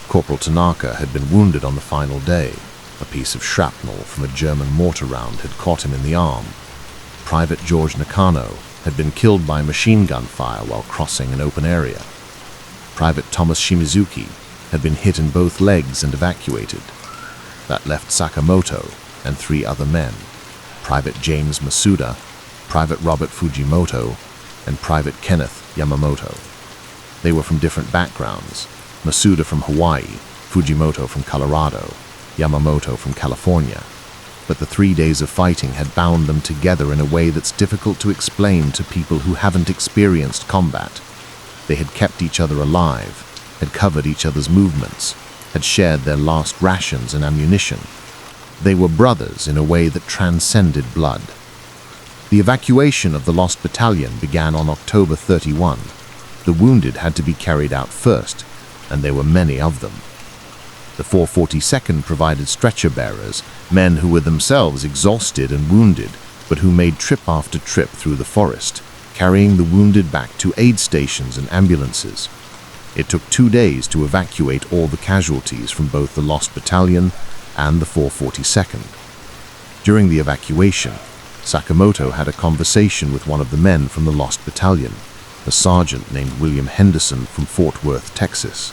Corporal Tanaka had been wounded on the final day. A piece of shrapnel from a German mortar round had caught him in the arm. Private George Nakano had been killed by machine gun fire while crossing an open area. Private Thomas Shimizuki had been hit in both legs and evacuated. That left Sakamoto and 3 other men, Private James Masuda, Private Robert Fujimoto, and Private Kenneth Yamamoto. They were from different backgrounds, Masuda from Hawaii, Fujimoto from Colorado, Yamamoto from California. But the 3 days of fighting had bound them together in a way that's difficult to explain to people who haven't experienced combat. They had kept each other alive, had covered each other's movements, had shared their last rations and ammunition. They were brothers in a way that transcended blood. The evacuation of the Lost Battalion began on October 31. The wounded had to be carried out first, and there were many of them. The 442nd provided stretcher bearers, men who were themselves exhausted and wounded, but who made trip after trip through the forest, carrying the wounded back to aid stations and ambulances. It took 2 days to evacuate all the casualties from both the Lost Battalion and the 442nd. During the evacuation, Sakamoto had a conversation with one of the men from the Lost Battalion, a sergeant named William Henderson from Fort Worth, Texas.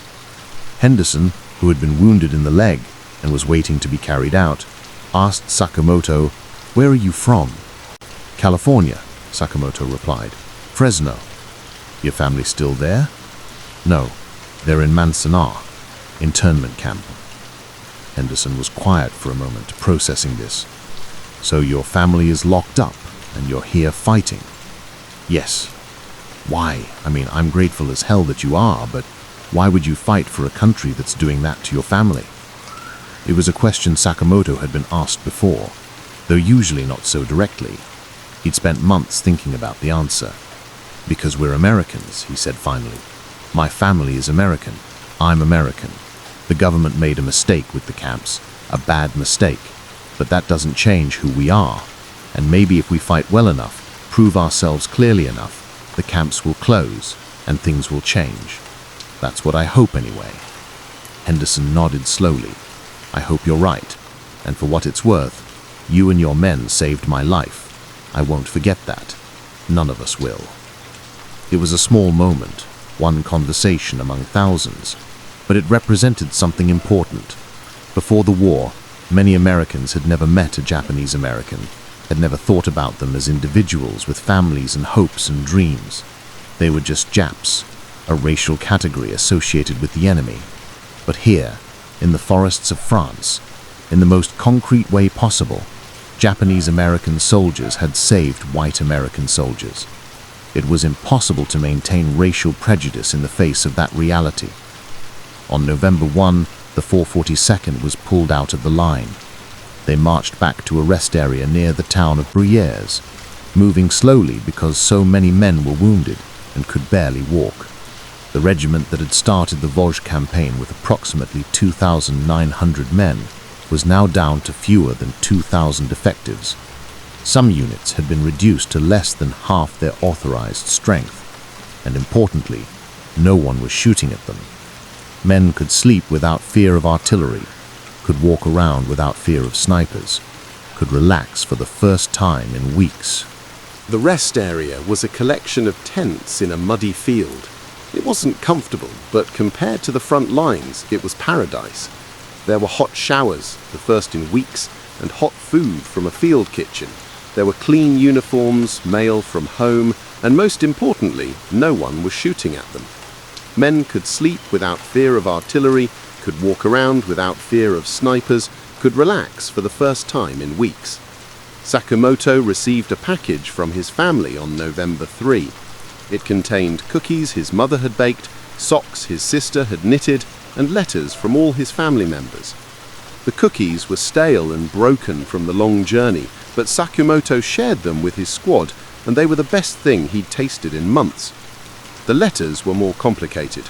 Henderson, who had been wounded in the leg and was waiting to be carried out, asked Sakamoto, "Where are you from?" "California," Sakamoto replied. "Fresno." "Your family still there?" "No, they're in Manzanar, internment camp." Henderson was quiet for a moment, processing this. "So your family is locked up and you're here fighting?" "Yes." "Why? I mean, I'm grateful as hell that you are, but why would you fight for a country that's doing that to your family?" It was a question Sakamoto had been asked before, though usually not so directly. He'd spent months thinking about the answer. "Because we're Americans," he said finally. "My family is American. I'm American. The government made a mistake with the camps, a bad mistake, but that doesn't change who we are. And maybe if we fight well enough, prove ourselves clearly enough, the camps will close and things will change. That's what I hope anyway." Henderson nodded slowly. "I hope you're right. And for what it's worth, you and your men saved my life. I won't forget that." None of us will. It was a small moment, one conversation among thousands, but it represented something important. Before the war, many Americans had never met a Japanese American, had never thought about them as individuals with families and hopes and dreams. They were just Japs, a racial category associated with the enemy. But here, in the forests of France, in the most concrete way possible, Japanese American soldiers had saved white American soldiers. It was impossible to maintain racial prejudice in the face of that reality. On November 1, the 442nd was pulled out of the line. They marched back to a rest area near the town of Brières, moving slowly because so many men were wounded and could barely walk. The regiment that had started the Vosges campaign with approximately 2,900 men was now down to fewer than 2,000 effectives. Some units had been reduced to less than half their authorized strength, and importantly, no one was shooting at them. Men could sleep without fear of artillery, could walk around without fear of snipers, could relax for the first time in weeks. The rest area was a collection of tents in a muddy field. It wasn't comfortable, but compared to the front lines, it was paradise. There were hot showers, the first in weeks, and hot food from a field kitchen. There were clean uniforms, mail from home, and most importantly, no one was shooting at them. Men could sleep without fear of artillery, could walk around without fear of snipers, could relax for the first time in weeks. Sakumoto received a package from his family on November 3. It contained cookies his mother had baked, socks his sister had knitted, and letters from all his family members. The cookies were stale and broken from the long journey, but Sakumoto shared them with his squad, and they were the best thing he'd tasted in months. The letters were more complicated.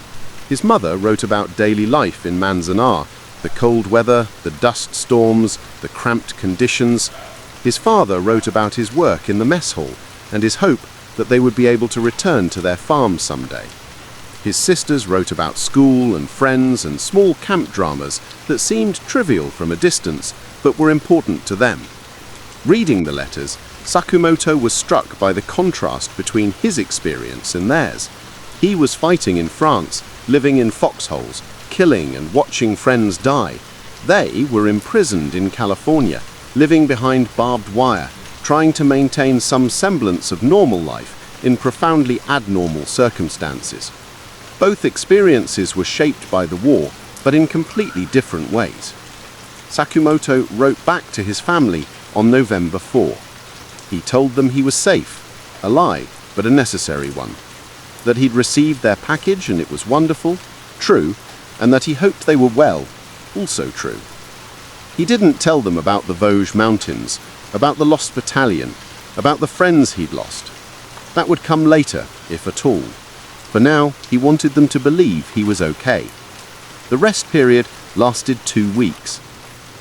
His mother wrote about daily life in Manzanar, the cold weather, the dust storms, the cramped conditions. His father wrote about his work in the mess hall, and his hope that they would be able to return to their farm someday. His sisters wrote about school and friends and small camp dramas that seemed trivial from a distance, but were important to them. Reading the letters, Sakumoto was struck by the contrast between his experience and theirs. He was fighting in France, living in foxholes, killing and watching friends die. They were imprisoned in California, living behind barbed wire, trying to maintain some semblance of normal life in profoundly abnormal circumstances. Both experiences were shaped by the war, but in completely different ways. Sakumoto wrote back to his family on November 4. He told them he was safe, a lie, but a necessary one. That he'd received their package and it was wonderful, true, and that he hoped they were well, also true. He didn't tell them about the Vosges Mountains, about the lost battalion, about the friends he'd lost. That would come later, if at all. For now, he wanted them to believe he was okay. The rest period lasted 2 weeks.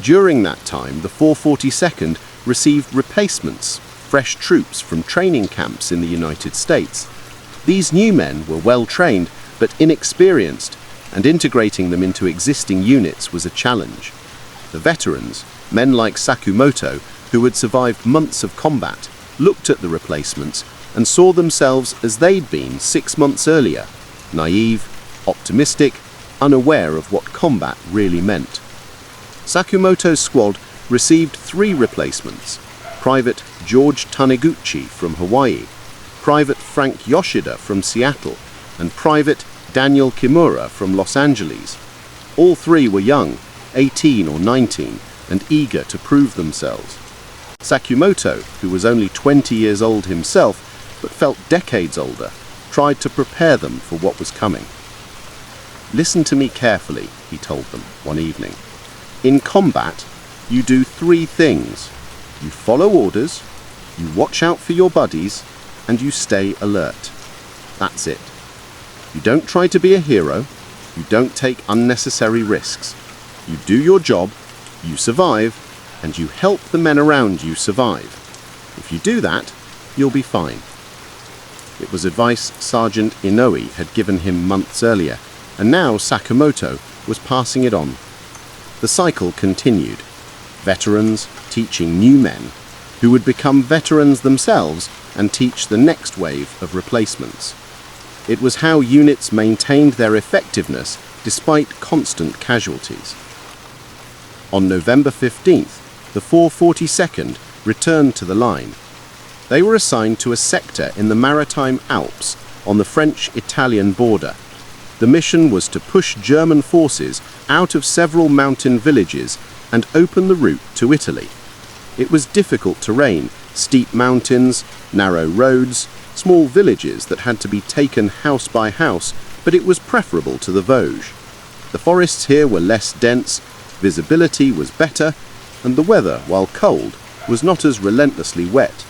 During that time, the 442nd received replacements, fresh troops from training camps in the United States. These new men were well trained, but inexperienced, and integrating them into existing units was a challenge. The veterans, men like Sakumoto, who had survived months of combat, looked at the replacements and saw themselves as they'd been 6 months earlier, naive, optimistic, unaware of what combat really meant. Sakumoto's squad received 3 replacements: Private George Taniguchi from Hawaii, Private Frank Yoshida from Seattle, and Private Daniel Kimura from Los Angeles. All 3 were young, 18 or 19, and eager to prove themselves. Sakumoto, who was only 20 years old himself, but felt decades older, tried to prepare them for what was coming. "Listen to me carefully," he told them one evening. "In combat, you do 3 things. You follow orders, you watch out for your buddies, and you stay alert. That's it. You don't try to be a hero, you don't take unnecessary risks. You do your job, you survive, and you help the men around you survive. If you do that, you'll be fine." It was advice Sergeant Inoue had given him months earlier, and now Sakumoto was passing it on. The cycle continued. Veterans teaching new men, who would become veterans themselves and teach the next wave of replacements. It was how units maintained their effectiveness despite constant casualties. On November 15th, the 442nd returned to the line. They were assigned to a sector in the Maritime Alps on the French-Italian border. The mission was to push German forces out of several mountain villages and open the route to Italy. It was difficult terrain, steep mountains, narrow roads, small villages that had to be taken house by house, but it was preferable to the Vosges. The forests here were less dense, visibility was better, and the weather, while cold, was not as relentlessly wet.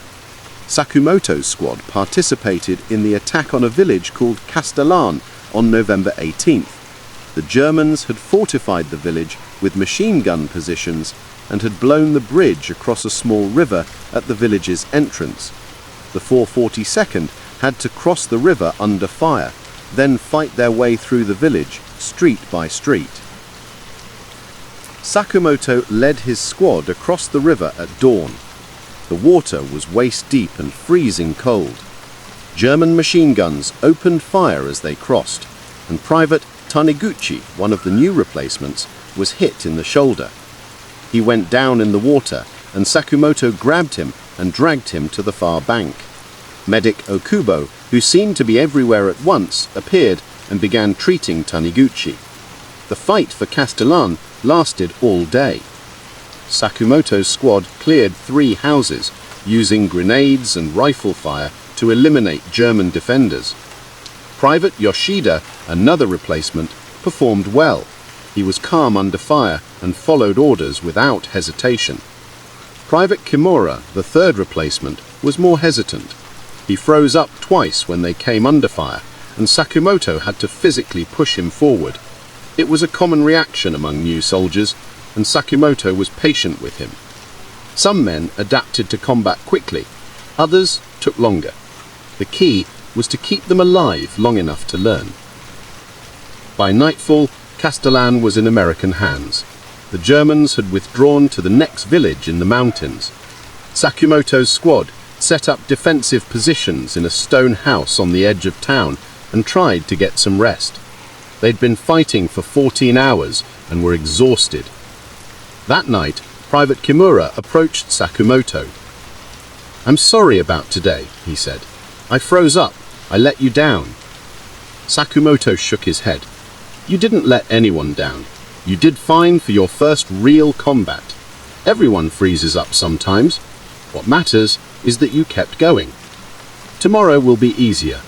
Sakumoto's squad participated in the attack on a village called Castellan on November 18th. The Germans had fortified the village with machine gun positions and had blown the bridge across a small river at the village's entrance. The 442nd had to cross the river under fire, then fight their way through the village, street by street. Sakumoto led his squad across the river at dawn. The water was waist-deep and freezing cold. German machine guns opened fire as they crossed, and Private Taniguchi, one of the new replacements, was hit in the shoulder. He went down in the water, and Sakumoto grabbed him and dragged him to the far bank. Medic Okubo, who seemed to be everywhere at once, appeared and began treating Taniguchi. The fight for Castellan lasted all day. Sakumoto's squad cleared 3 houses, using grenades and rifle fire to eliminate German defenders. Private Yoshida, another replacement, performed well. He was calm under fire and followed orders without hesitation. Private Kimura, the third replacement, was more hesitant. He froze up twice when they came under fire, and Sakumoto had to physically push him forward. It was a common reaction among new soldiers, and Sakumoto was patient with him. Some men adapted to combat quickly, others took longer. The key was to keep them alive long enough to learn. By nightfall, Castellan was in American hands. The Germans had withdrawn to the next village in the mountains. Sakumoto's squad set up defensive positions in a stone house on the edge of town and tried to get some rest. They'd been fighting for 14 hours and were exhausted. That night, Private Kimura approached Sakumoto. "I'm sorry about today," he said. "I froze up. I let you down." Sakumoto shook his head. "You didn't let anyone down. You did fine for your first real combat. Everyone freezes up sometimes. What matters is that you kept going. Tomorrow will be easier."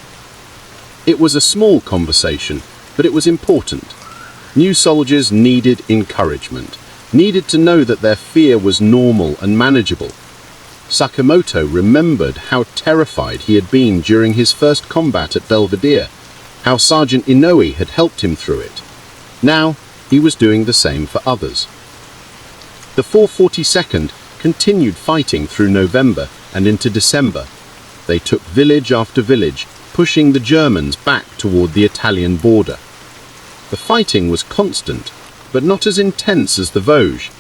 It was a small conversation, but it was important. New soldiers needed encouragement, needed to know that their fear was normal and manageable. Sakumoto remembered how terrified he had been during his first combat at Belvedere, how Sergeant Inoue had helped him through it. Now he was doing the same for others. The 442nd continued fighting through November and into December. They took village after village, pushing the Germans back toward the Italian border. The fighting was constant, but not as intense as the Vosges.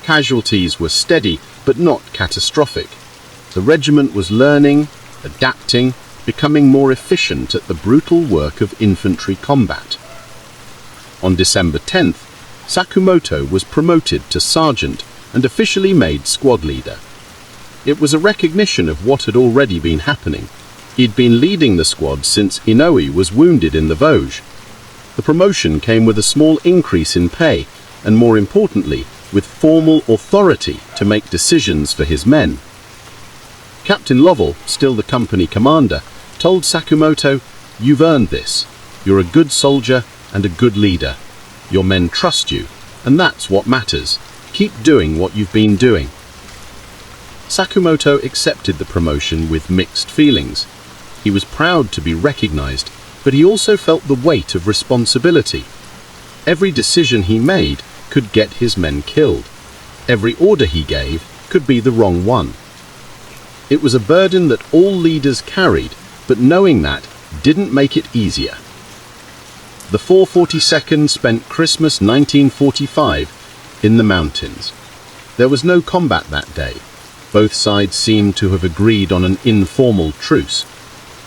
Casualties were steady, but not catastrophic. The regiment was learning, adapting, becoming more efficient at the brutal work of infantry combat. On December 10th, Sakumoto was promoted to sergeant and officially made squad leader. It was a recognition of what had already been happening. He'd been leading the squad since Inoue was wounded in the Vosges. The promotion came with a small increase in pay, and more importantly, with formal authority to make decisions for his men. Captain Lovell, still the company commander, told Sakumoto, "You've earned this. You're a good soldier and a good leader. Your men trust you, and that's what matters. Keep doing what you've been doing." Sakumoto accepted the promotion with mixed feelings. He was proud to be recognized, but he also felt the weight of responsibility. Every decision he made could get his men killed. Every order he gave could be the wrong one. It was a burden that all leaders carried, but knowing that didn't make it easier. The 442nd spent Christmas 1945 in the mountains. There was no combat that day, Both sides seemed to have agreed on an informal truce.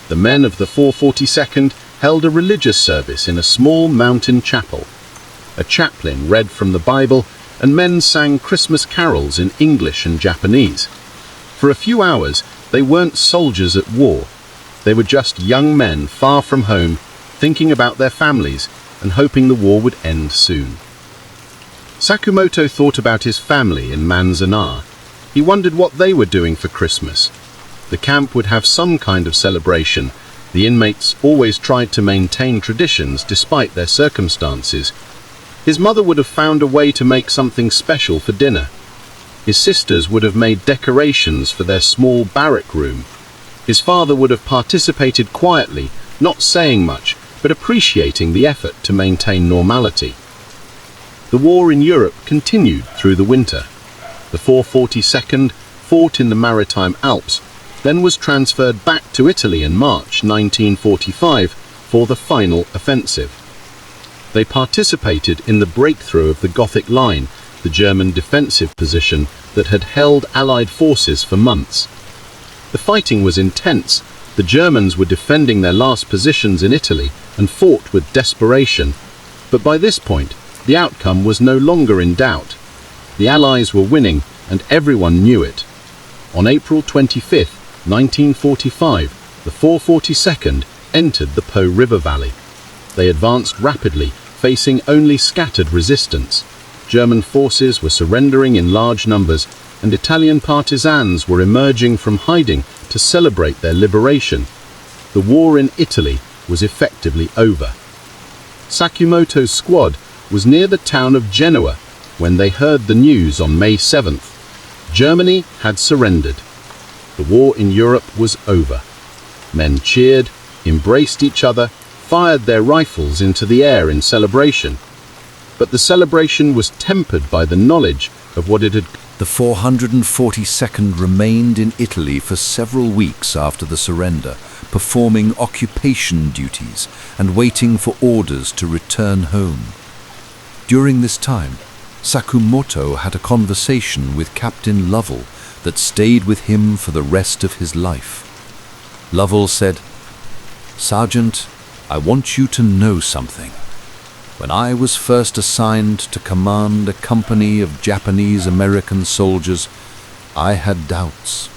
The men of the 442nd held a religious service in a small mountain chapel. A chaplain read from the Bible, and men sang Christmas carols in English and Japanese. For a few hours, they weren't soldiers at war. They were just young men far from home, thinking about their families and hoping the war would end soon. Sakumoto thought about his family in Manzanar. He wondered what they were doing for Christmas. The camp would have some kind of celebration. The inmates always tried to maintain traditions despite their circumstances. His mother would have found a way to make something special for dinner. His sisters would have made decorations for their small barrack room. His father would have participated quietly, not saying much, but appreciating the effort to maintain normality. The war in Europe continued through the winter. The 442nd fought in the Maritime Alps, then was transferred back to Italy in March 1945 for the final offensive. They participated in the breakthrough of the Gothic Line, the German defensive position that had held Allied forces for months. The fighting was intense. The Germans were defending their last positions in Italy and fought with desperation, but by this point, the outcome was no longer in doubt. The Allies were winning, and everyone knew it. On April 25, 1945, the 442nd entered the Po River Valley. They advanced rapidly, facing only scattered resistance. German forces were surrendering in large numbers, and Italian partisans were emerging from hiding to celebrate their liberation. The war in Italy was effectively over. Sakumoto's squad was near the town of Genoa when they heard the news on May 7th. Germany had surrendered. The war in Europe was over. Men cheered, embraced each other, fired their rifles into the air in celebration. But the celebration was tempered by the knowledge of what it had. The 442nd remained in Italy for several weeks after the surrender, performing occupation duties and waiting for orders to return home. During this time, Sakumoto had a conversation with Captain Lovell that stayed with him for the rest of his life. Lovell said, "Sergeant, I want you to know something. When I was first assigned to command a company of Japanese-American soldiers, I had doubts.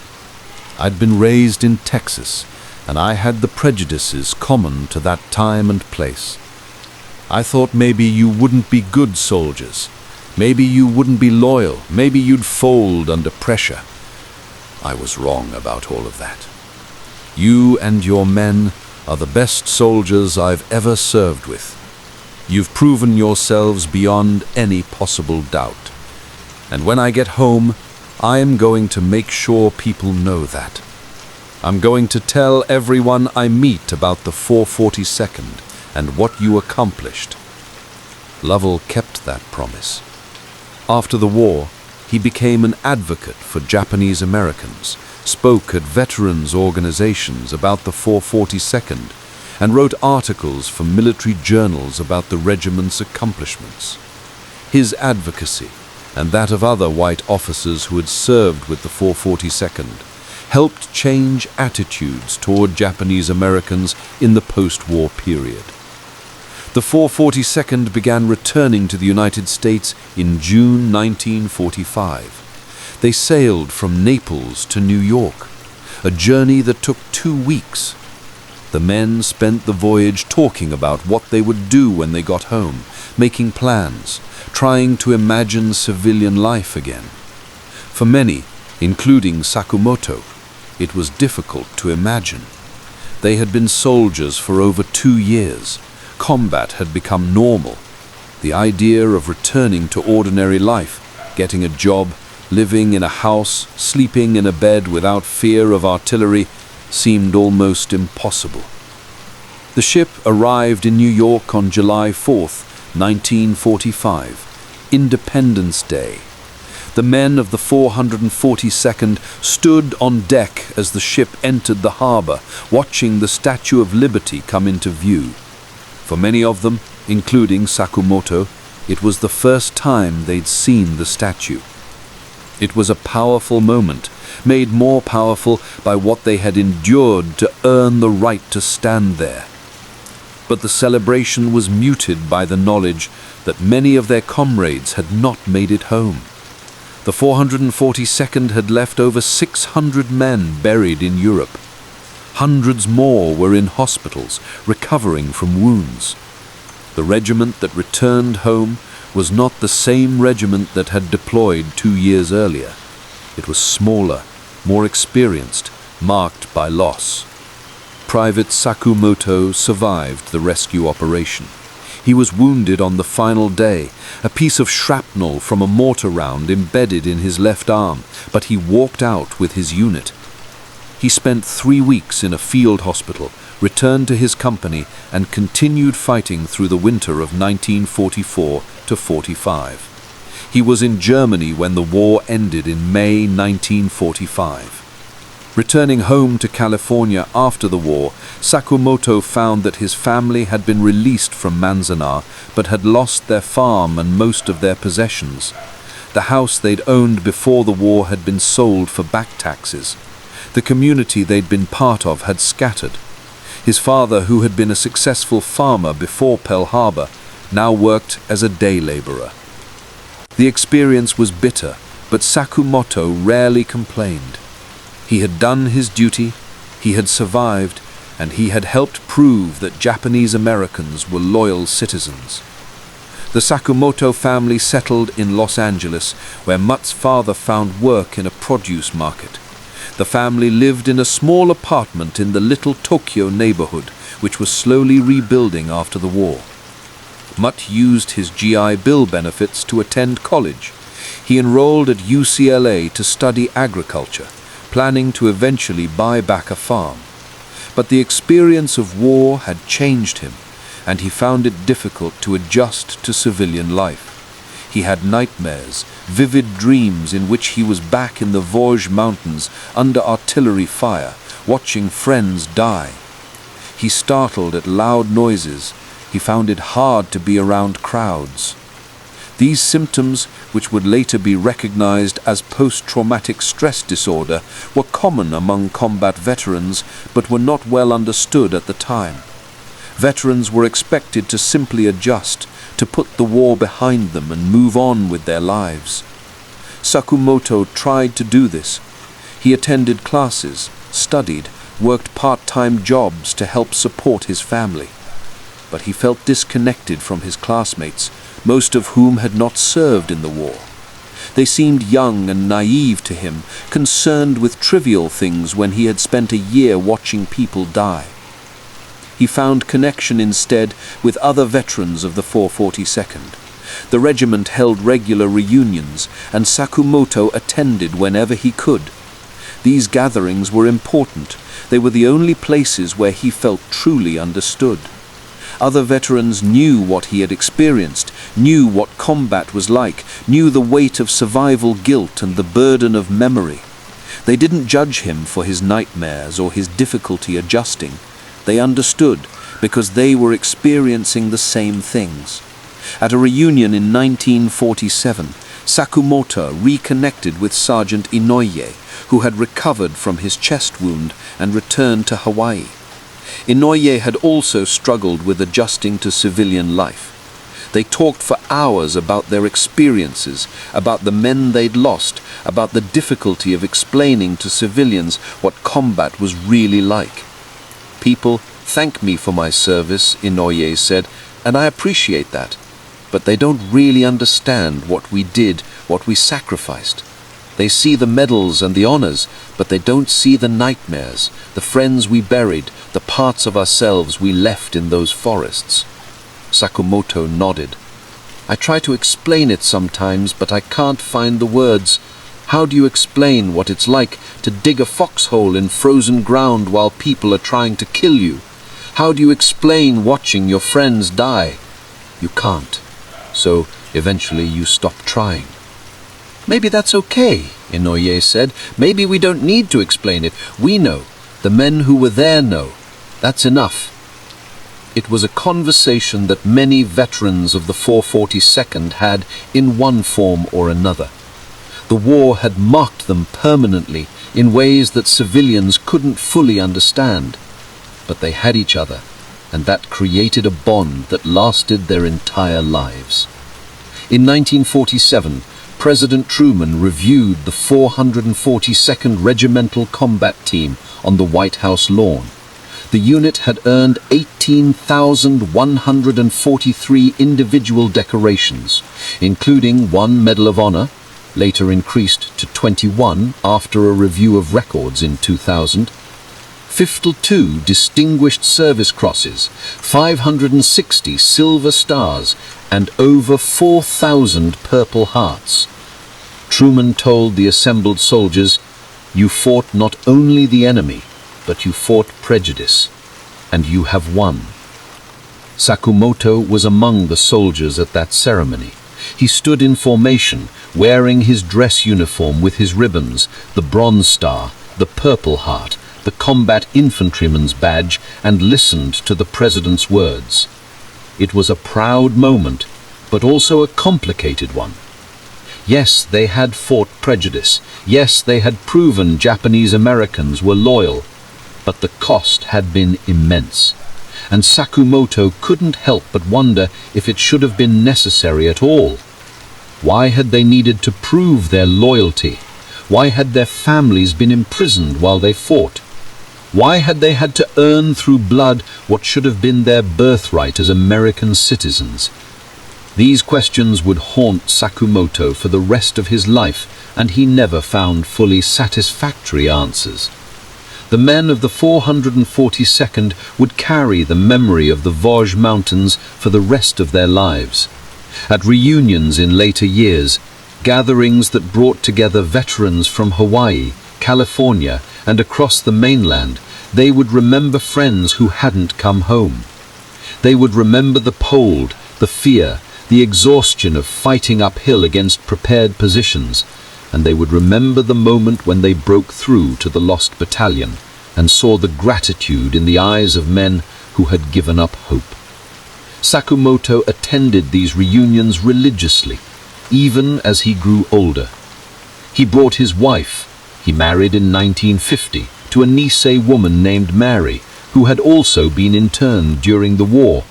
I'd been raised in Texas, and I had the prejudices common to that time and place. I thought maybe you wouldn't be good soldiers. Maybe you wouldn't be loyal. Maybe you'd fold under pressure. I was wrong about all of that. You and your men are the best soldiers I've ever served with. You've proven yourselves beyond any possible doubt. And when I get home, I am going to make sure people know that. I'm going to tell everyone I meet about the 442nd and what you accomplished." Lovell kept that promise. After the war, he became an advocate for Japanese Americans, spoke at veterans organizations about the 442nd, and wrote articles for military journals about the regiment's accomplishments. His advocacy, and that of other white officers who had served with the 442nd, helped change attitudes toward Japanese Americans in the post-war period. The 442nd began returning to the United States in June 1945. They sailed from Naples to New York, a journey that took 2 weeks. The men spent the voyage talking about what they would do when they got home, making plans, trying to imagine civilian life again. For many, including Sakumoto, it was difficult to imagine. They had been soldiers for over 2 years. Combat had become normal. The idea of returning to ordinary life, getting a job, living in a house, sleeping in a bed without fear of artillery, seemed almost impossible. The ship arrived in New York on July 4th, 1945, Independence Day. The men of the 442nd stood on deck as the ship entered the harbor, watching the Statue of Liberty come into view. For many of them, including Sakumoto, it was the first time they'd seen the statue. It was a powerful moment, made more powerful by what they had endured to earn the right to stand there. But the celebration was muted by the knowledge that many of their comrades had not made it home. The 442nd had left over 600 men buried in Europe. Hundreds more were in hospitals, recovering from wounds. The regiment that returned home was not the same regiment that had deployed 2 years earlier. It was smaller, more experienced, marked by loss. Private Sakumoto survived the rescue operation. He was wounded on the final day, a piece of shrapnel from a mortar round embedded in his left arm, but he walked out with his unit. He spent 3 weeks in a field hospital, returned to his company, and continued fighting through the winter of 1944 to 45. He was in Germany when the war ended in May 1945. Returning home to California after the war, Sakumoto found that his family had been released from Manzanar but had lost their farm and most of their possessions. The house they'd owned before the war had been sold for back taxes. The community they'd been part of had scattered. His father, who had been a successful farmer before Pearl Harbor, now worked as a day laborer. The experience was bitter, but Sakumoto rarely complained. He had done his duty, he had survived, and he had helped prove that Japanese Americans were loyal citizens. The Sakumoto family settled in Los Angeles, where Mutt's father found work in a produce market. The family lived in a small apartment in the Little Tokyo neighborhood, which was slowly rebuilding after the war. Mutt used his GI Bill benefits to attend college. He enrolled at UCLA to study agriculture, planning to eventually buy back a farm. But the experience of war had changed him, and he found it difficult to adjust to civilian life. He had nightmares, vivid dreams in which he was back in the Vosges Mountains under artillery fire, watching friends die. He startled at loud noises. He found it hard to be around crowds. These symptoms, which would later be recognized as post-traumatic stress disorder, were common among combat veterans, but were not well understood at the time. Veterans were expected to simply adjust, to put the war behind them and move on with their lives. Sakumoto tried to do this. He attended classes, studied, worked part-time jobs to help support his family. But he felt disconnected from his classmates, most of whom had not served in the war. They seemed young and naive to him, concerned with trivial things when he had spent a year watching people die. He found connection instead with other veterans of the 442nd. The regiment held regular reunions, and Sakumoto attended whenever he could. These gatherings were important. They were the only places where he felt truly understood. Other veterans knew what he had experienced, knew what combat was like, knew the weight of survival guilt and the burden of memory. They didn't judge him for his nightmares or his difficulty adjusting. They understood because they were experiencing the same things. At a reunion in 1947, Sakumoto reconnected with Sergeant Inoue, who had recovered from his chest wound and returned to Hawaii. Inoue had also struggled with adjusting to civilian life. They talked for hours about their experiences, about the men they'd lost, about the difficulty of explaining to civilians what combat was really like. "People thank me for my service," Inoue said, "and I appreciate that. But they don't really understand what we did, what we sacrificed. They see the medals and the honors, but they don't see the nightmares, the friends we buried, the parts of ourselves we left in those forests." Sakumoto nodded. "I try to explain it sometimes, but I can't find the words. How do you explain what it's like to dig a foxhole in frozen ground while people are trying to kill you? How do you explain watching your friends die? You can't. So eventually you stop trying." "Maybe that's okay," Inoue said. "Maybe we don't need to explain it. We know. The men who were there know. That's enough." It was a conversation that many veterans of the 442nd had in one form or another. The war had marked them permanently, in ways that civilians couldn't fully understand. But they had each other, and that created a bond that lasted their entire lives. In 1947, President Truman reviewed the 442nd Regimental Combat Team on the White House lawn. The unit had earned 18,143 individual decorations, including 1 Medal of Honor, later increased to 21 after a review of records in 2000, 52 Distinguished Service Crosses, 560 Silver Stars, and over 4,000 Purple Hearts. Truman told the assembled soldiers, "You fought not only the enemy, but you fought prejudice, and you have won." Sakumoto was among the soldiers at that ceremony. He stood in formation, wearing his dress uniform with his ribbons, the Bronze Star, the Purple Heart, the Combat Infantryman's badge, and listened to the President's words. It was a proud moment, but also a complicated one. Yes, they had fought prejudice. Yes, they had proven Japanese Americans were loyal. But the cost had been immense. And Sakumoto couldn't help but wonder if it should have been necessary at all. Why had they needed to prove their loyalty? Why had their families been imprisoned while they fought? Why had they had to earn through blood what should have been their birthright as American citizens? These questions would haunt Sakumoto for the rest of his life, and he never found fully satisfactory answers. The men of the 442nd would carry the memory of the Vosges Mountains for the rest of their lives. At reunions in later years, gatherings that brought together veterans from Hawaii, California, and across the mainland, they would remember friends who hadn't come home. They would remember the cold, the fear, the exhaustion of fighting uphill against prepared positions, and they would remember the moment when they broke through to the lost battalion and saw the gratitude in the eyes of men who had given up hope. Sakumoto attended these reunions religiously, even as he grew older. He brought his wife. He married in 1950 to a Nisei woman named Mary, who had also been interned during the war.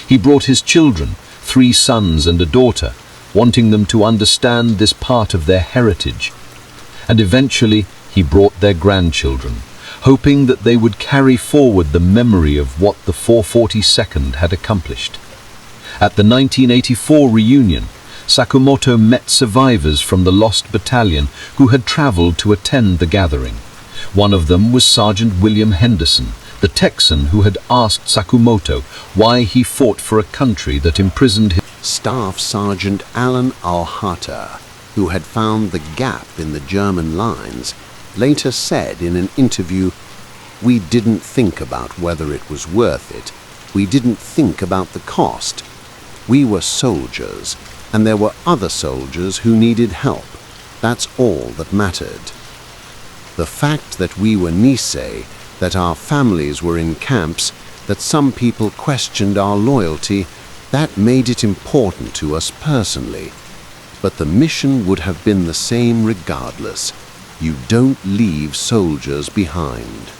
He brought his children, 3 sons and a daughter, wanting them to understand this part of their heritage. And eventually he brought their grandchildren, hoping that they would carry forward the memory of what the 442nd had accomplished. At the 1984 reunion, Sakumoto met survivors from the lost battalion who had traveled to attend the gathering. One of them was Sergeant William Henderson, the Texan who had asked Sakumoto why he fought for a country that imprisoned him. Staff Sergeant Alan Alhata, who had found the gap in the German lines, later said in an interview, "We didn't think about whether it was worth it. We didn't think about the cost. We were soldiers, and there were other soldiers who needed help. That's all that mattered. The fact that we were Nisei, that our families were in camps, that some people questioned our loyalty, that made it important to us personally. But the mission would have been the same regardless. You don't leave soldiers behind."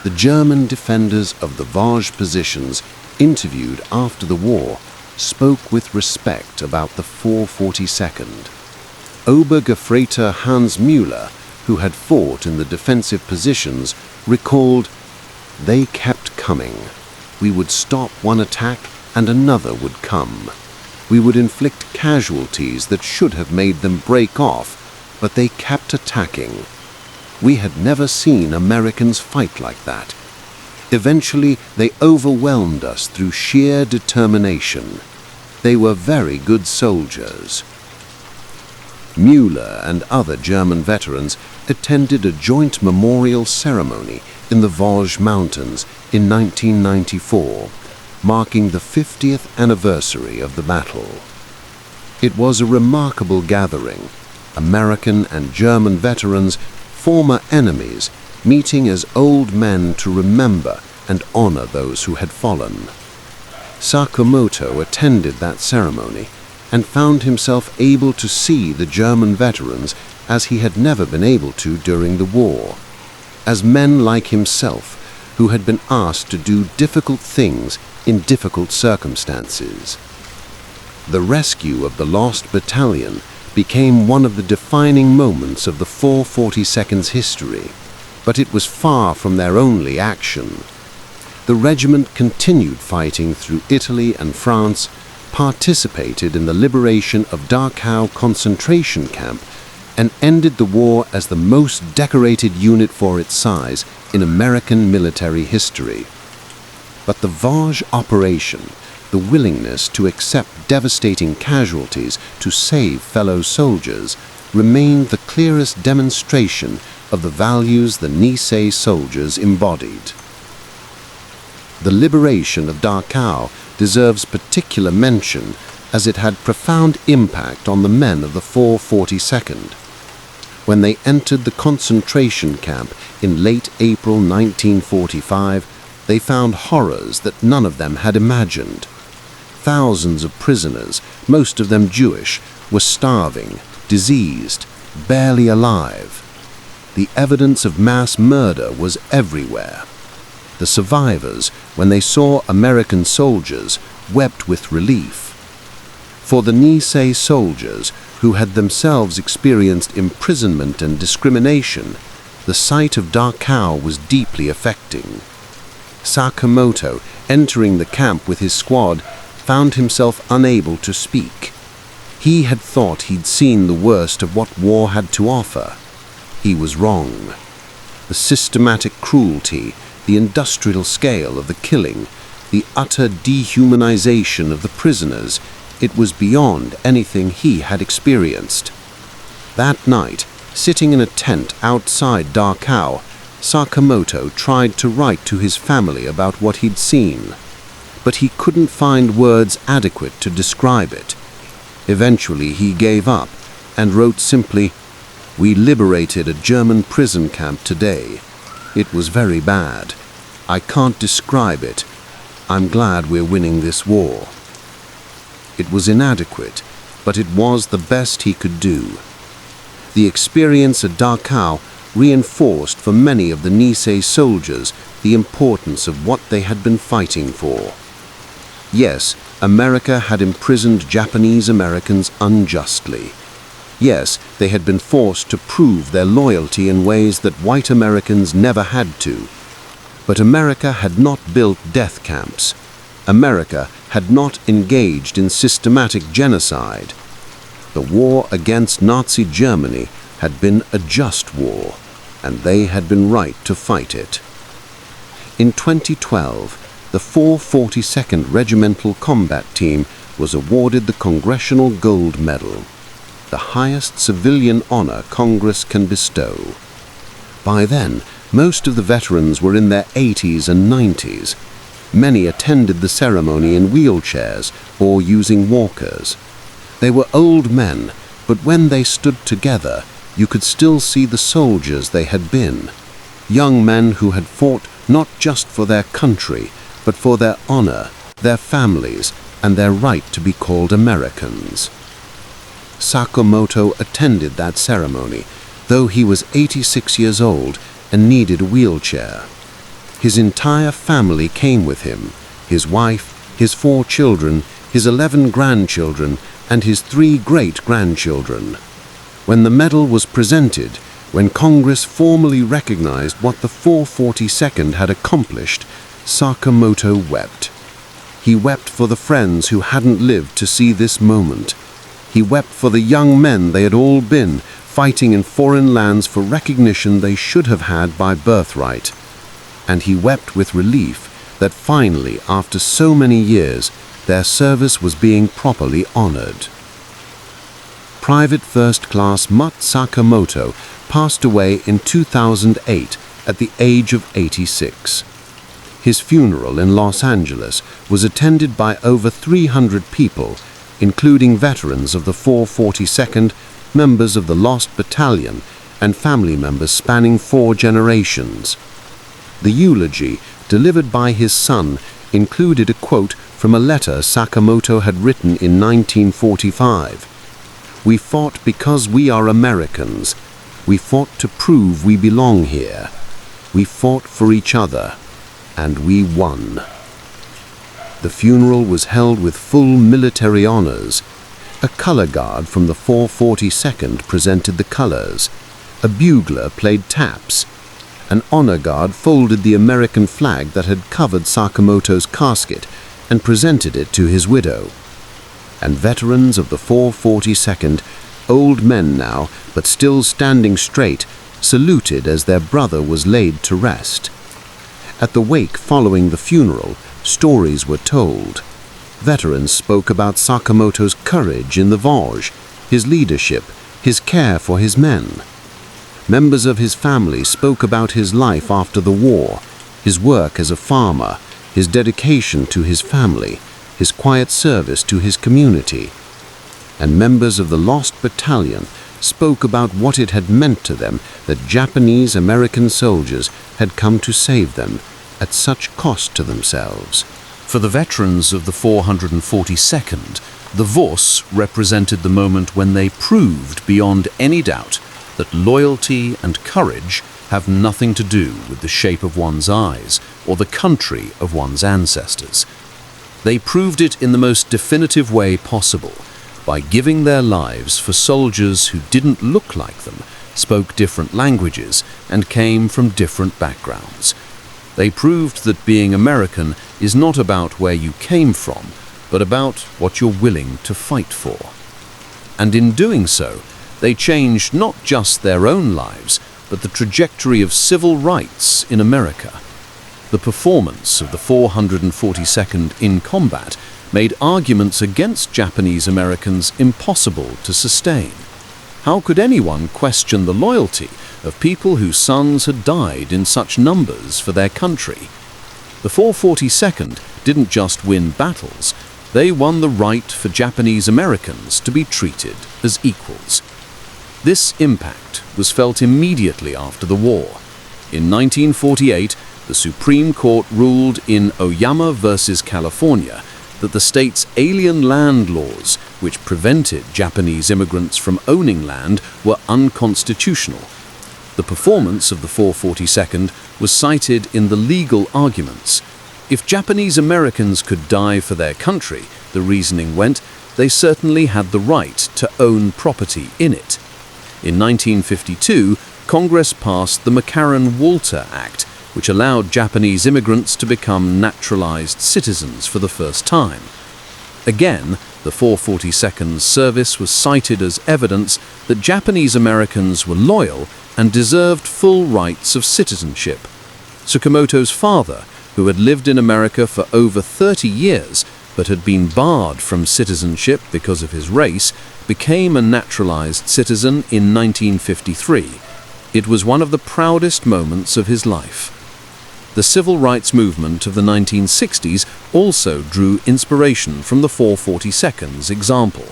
The German defenders of the Vosges positions, interviewed after the war, spoke with respect about the 442nd. Obergefreiter Hans Müller, who had fought in the defensive positions, recalled, "They kept coming. We would stop one attack and another would come. We would inflict casualties that should have made them break off, but they kept attacking. We had never seen Americans fight like that. Eventually, they overwhelmed us through sheer determination. They were very good soldiers." Müller and other German veterans attended a joint memorial ceremony in the Vosges Mountains in 1994, marking the 50th anniversary of the battle. It was a remarkable gathering, American and German veterans, former enemies, meeting as old men to remember and honor those who had fallen. Sakumoto attended that ceremony and found himself able to see the German veterans as he had never been able to during the war, as men like himself who had been asked to do difficult things in difficult circumstances. The rescue of the lost battalion became one of the defining moments of the 442nd's history, but it was far from their only action. The regiment continued fighting through Italy and France, participated in the liberation of Dachau concentration camp, and ended the war as the most decorated unit for its size in American military history. But the Vosges operation, the willingness to accept devastating casualties to save fellow soldiers, remained the clearest demonstration of the values the Nisei soldiers embodied. The liberation of Dachau deserves particular mention as it had profound impact on the men of the 442nd. When they entered the concentration camp in late April 1945, they found horrors that none of them had imagined. Thousands of prisoners, most of them Jewish, were starving, diseased, barely alive. The evidence of mass murder was everywhere. The survivors, when they saw American soldiers, wept with relief. For the Nisei soldiers, who had themselves experienced imprisonment and discrimination, the sight of Dachau was deeply affecting. Sakumoto, entering the camp with his squad, found himself unable to speak. He had thought he'd seen the worst of what war had to offer. He was wrong. The systematic cruelty, the industrial scale of the killing, the utter dehumanization of the prisoners, it was beyond anything he had experienced. That night, sitting in a tent outside Dachau, Sakumoto tried to write to his family about what he'd seen, but he couldn't find words adequate to describe it. Eventually he gave up and wrote simply, "We liberated a German prison camp today. It was very bad. I can't describe it. I'm glad we're winning this war." It was inadequate, but it was the best he could do. The experience at Dachau reinforced for many of the Nisei soldiers the importance of what they had been fighting for. Yes, America had imprisoned Japanese Americans unjustly. Yes, they had been forced to prove their loyalty in ways that white Americans never had to. But America had not built death camps. America had not engaged in systematic genocide. The war against Nazi Germany had been a just war, and they had been right to fight it. In 2012, the 442nd Regimental Combat Team was awarded the Congressional Gold Medal, the highest civilian honor Congress can bestow. By then, most of the veterans were in their 80s and 90s. Many attended the ceremony in wheelchairs or using walkers. They were old men, but when they stood together, you could still see the soldiers they had been. Young men who had fought not just for their country, but for their honor, their families, and their right to be called Americans. Sakumoto attended that ceremony, though he was 86 years old and needed a wheelchair. His entire family came with him, his wife, his 4 children, his 11 grandchildren, and his 3 great-grandchildren. When the medal was presented, when Congress formally recognized what the 442nd had accomplished, Sakumoto wept. He wept for the friends who hadn't lived to see this moment. He wept for the young men they had all been, fighting in foreign lands for recognition they should have had by birthright. And he wept with relief that finally, after so many years, their service was being properly honored. Private First Class Mutt Sakumoto passed away in 2008 at the age of 86. His funeral in Los Angeles was attended by over 300 people, including veterans of the 442nd, members of the Lost Battalion, and family members spanning 4 generations. The eulogy, delivered by his son, included a quote from a letter Sakumoto had written in 1945. We fought because we are Americans. We fought to prove we belong here. We fought for each other, and we won. The funeral was held with full military honors. A color guard from the 442nd presented the colors. A bugler played taps. An honor guard folded the American flag that had covered Sakumoto's casket and presented it to his widow. And veterans of the 442nd, old men now, but still standing straight, saluted as their brother was laid to rest. At the wake following the funeral, stories were told. Veterans spoke about Sakumoto's courage in the Vosges, his leadership, his care for his men. Members of his family spoke about his life after the war, his work as a farmer, his dedication to his family, his quiet service to his community. And members of the lost battalion spoke about what it had meant to them that Japanese American soldiers had come to save them at such cost to themselves. For the veterans of the 442nd, the Vosges represented the moment when they proved beyond any doubt that loyalty and courage have nothing to do with the shape of one's eyes or the country of one's ancestors. They proved it in the most definitive way possible by giving their lives for soldiers who didn't look like them, spoke different languages, and came from different backgrounds. They proved that being American is not about where you came from, but about what you're willing to fight for. And in doing so, they changed not just their own lives, but the trajectory of civil rights in America. The performance of the 442nd in combat made arguments against Japanese Americans impossible to sustain. How could anyone question the loyalty of people whose sons had died in such numbers for their country? The 442nd didn't just win battles, they won the right for Japanese Americans to be treated as equals. This impact was felt immediately after the war. In 1948, the Supreme Court ruled in Oyama versus California that the state's alien land laws, which prevented Japanese immigrants from owning land, were unconstitutional. The performance of the 442nd was cited in the legal arguments. If Japanese Americans could die for their country, the reasoning went, they certainly had the right to own property in it. In 1952, Congress passed the McCarran-Walter Act, which allowed Japanese immigrants to become naturalized citizens for the first time. Again, the 442nd's service was cited as evidence that Japanese Americans were loyal and deserved full rights of citizenship. Sakumoto's father, who had lived in America for over 30 years but had been barred from citizenship because of his race, became a naturalized citizen in 1953. It was one of the proudest moments of his life. The civil rights movement of the 1960s also drew inspiration from the 442nd's example.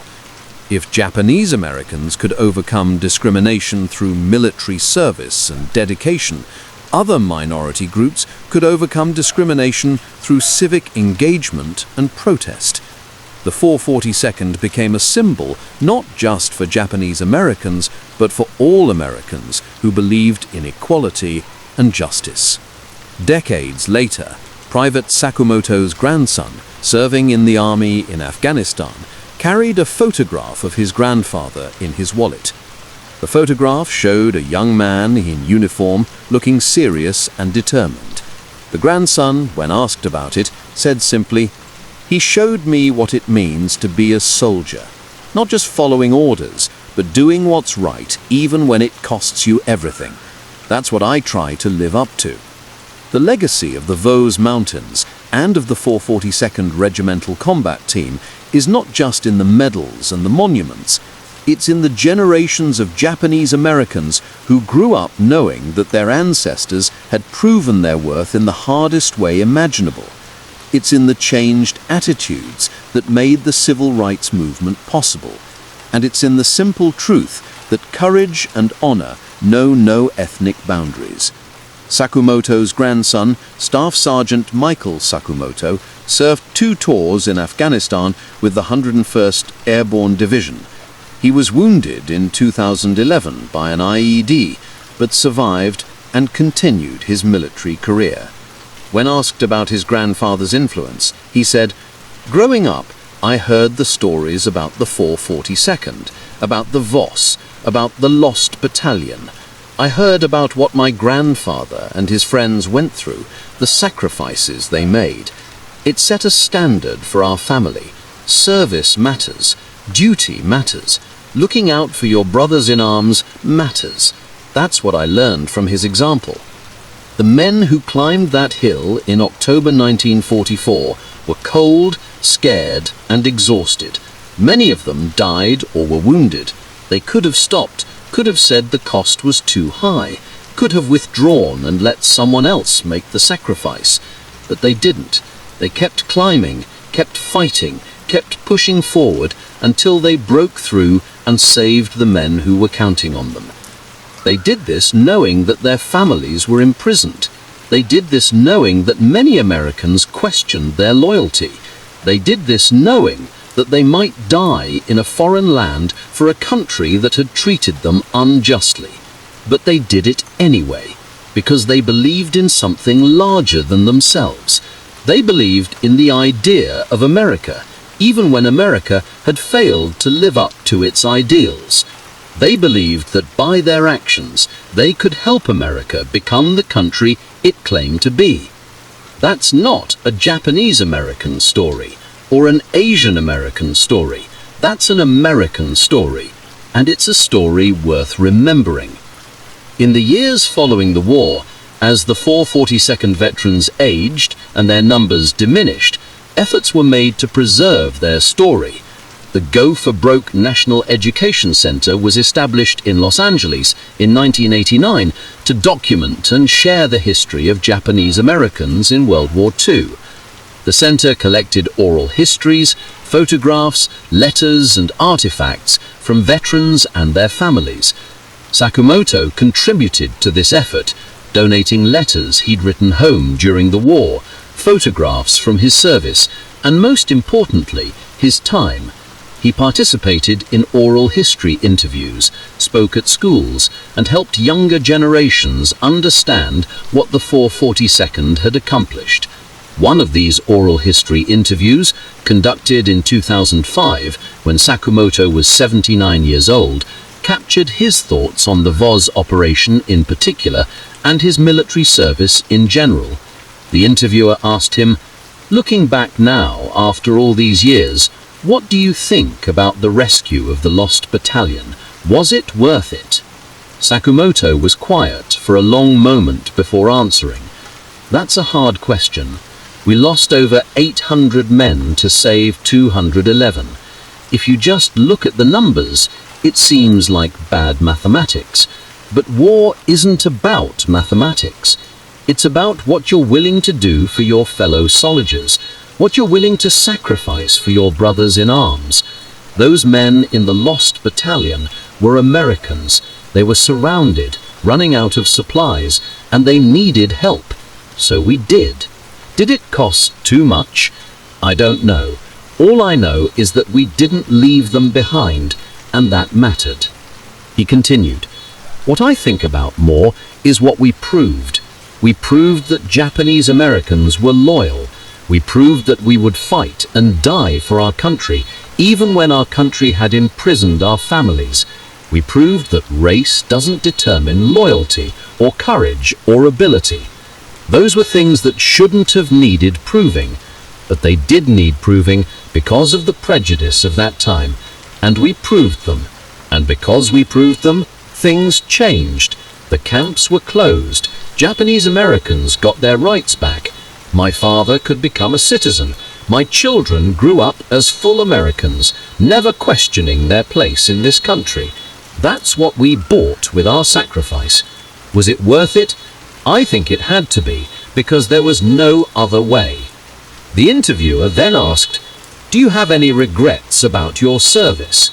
If Japanese Americans could overcome discrimination through military service and dedication, other minority groups could overcome discrimination through civic engagement and protest. The 442nd became a symbol not just for Japanese Americans, but for all Americans who believed in equality and justice. Decades later, Private Sakumoto's grandson, serving in the army in Afghanistan, carried a photograph of his grandfather in his wallet. The photograph showed a young man in uniform looking serious and determined. The grandson, when asked about it, said simply, "He showed me what it means to be a soldier, not just following orders, but doing what's right even when it costs you everything. That's what I try to live up to." The legacy of the Vosges Mountains and of the 442nd Regimental Combat Team is not just in the medals and the monuments. It's in the generations of Japanese Americans who grew up knowing that their ancestors had proven their worth in the hardest way imaginable. It's in the changed attitudes that made the civil rights movement possible. And it's in the simple truth that courage and honor know no ethnic boundaries. Sakumoto's grandson, Staff Sergeant Michael Sakumoto, served 2 tours in Afghanistan with the 101st Airborne Division. He was wounded in 2011 by an IED, but survived and continued his military career. When asked about his grandfather's influence, he said, "Growing up, I heard the stories about the 442nd, about the Vosges, about the Lost Battalion. I heard about what my grandfather and his friends went through, the sacrifices they made. It set a standard for our family. Service matters. Duty matters. Looking out for your brothers in arms matters. That's what I learned from his example." The men who climbed that hill in October 1944 were cold, scared, and exhausted. Many of them died or were wounded. They could have stopped, could have said the cost was too high, could have withdrawn and let someone else make the sacrifice. But they didn't. They kept climbing, kept fighting, kept pushing forward until they broke through and saved the men who were counting on them. They did this knowing that their families were imprisoned. They did this knowing that many Americans questioned their loyalty. They did this knowing that they might die in a foreign land for a country that had treated them unjustly. But they did it anyway, because they believed in something larger than themselves. They believed in the idea of America, even when America had failed to live up to its ideals. They believed that by their actions, they could help America become the country it claimed to be. That's not a Japanese American story or an Asian American story. That's an American story, and it's a story worth remembering. In the years following the war, as the 442nd veterans aged and their numbers diminished, efforts were made to preserve their story. The Go for Broke National Education Center was established in Los Angeles in 1989 to document and share the history of Japanese Americans in World War II. The center collected oral histories, photographs, letters, and artifacts from veterans and their families. Sakumoto contributed to this effort, donating letters he'd written home during the war, photographs from his service, and most importantly, his time. He participated in oral history interviews, spoke at schools, and helped younger generations understand what the 442nd had accomplished. One of these oral history interviews, conducted in 2005, when Sakumoto was 79 years old, captured his thoughts on the Vosges operation in particular and his military service in general. The interviewer asked him, "Looking back now, after all these years, what do you think about the rescue of the Lost Battalion? Was it worth it?" Sakumoto was quiet for a long moment before answering. "That's a hard question. We lost over 800 men to save 211. If you just look at the numbers, it seems like bad mathematics. But war isn't about mathematics. It's about what you're willing to do for your fellow soldiers, what you're willing to sacrifice for your brothers in arms. Those men in the Lost Battalion were Americans. They were surrounded, running out of supplies, and they needed help. So we did. Did it cost too much? I don't know. All I know is that we didn't leave them behind, and that mattered." He continued, "What I think about more is what we proved. We proved that Japanese Americans were loyal. We proved that we would fight and die for our country, even when our country had imprisoned our families. We proved that race doesn't determine loyalty or courage or ability. Those were things that shouldn't have needed proving, but they did need proving because of the prejudice of that time, and we proved them. And because we proved them, things changed. The camps were closed. Japanese Americans got their rights back. My father could become a citizen. My children grew up as full Americans, never questioning their place in this country. That's what we bought with our sacrifice. Was it worth it? I think it had to be, because there was no other way." The interviewer then asked, "Do you have any regrets about your service?"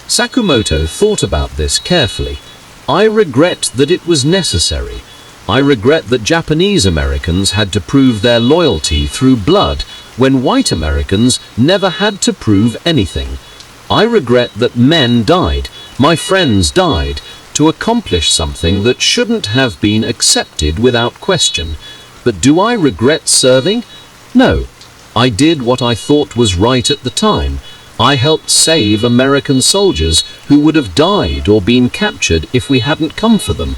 Sakumoto thought about this carefully. "I regret that it was necessary. I regret that Japanese Americans had to prove their loyalty through blood when white Americans never had to prove anything. I regret that men died, my friends died, to accomplish something that shouldn't have been accepted without question. But do I regret serving? No. I did what I thought was right at the time. I helped save American soldiers who would have died or been captured if we hadn't come for them.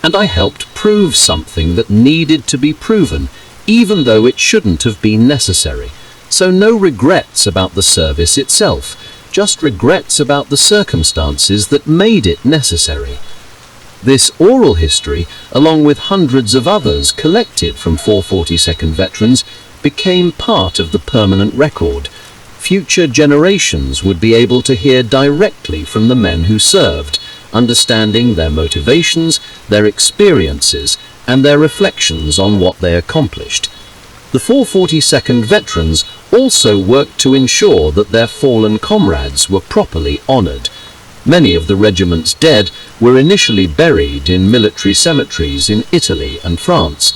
And I helped prove something that needed to be proven, even though it shouldn't have been necessary. So no regrets about the service itself, just regrets about the circumstances that made it necessary. This oral history, along with hundreds of others collected from 442nd veterans, became part of the permanent record. Future generations would be able to hear directly from the men who served, understanding their motivations, their experiences, and their reflections on what they accomplished. The 442nd veterans also worked to ensure that their fallen comrades were properly honored. Many of the regiment's dead were initially buried in military cemeteries in Italy and France.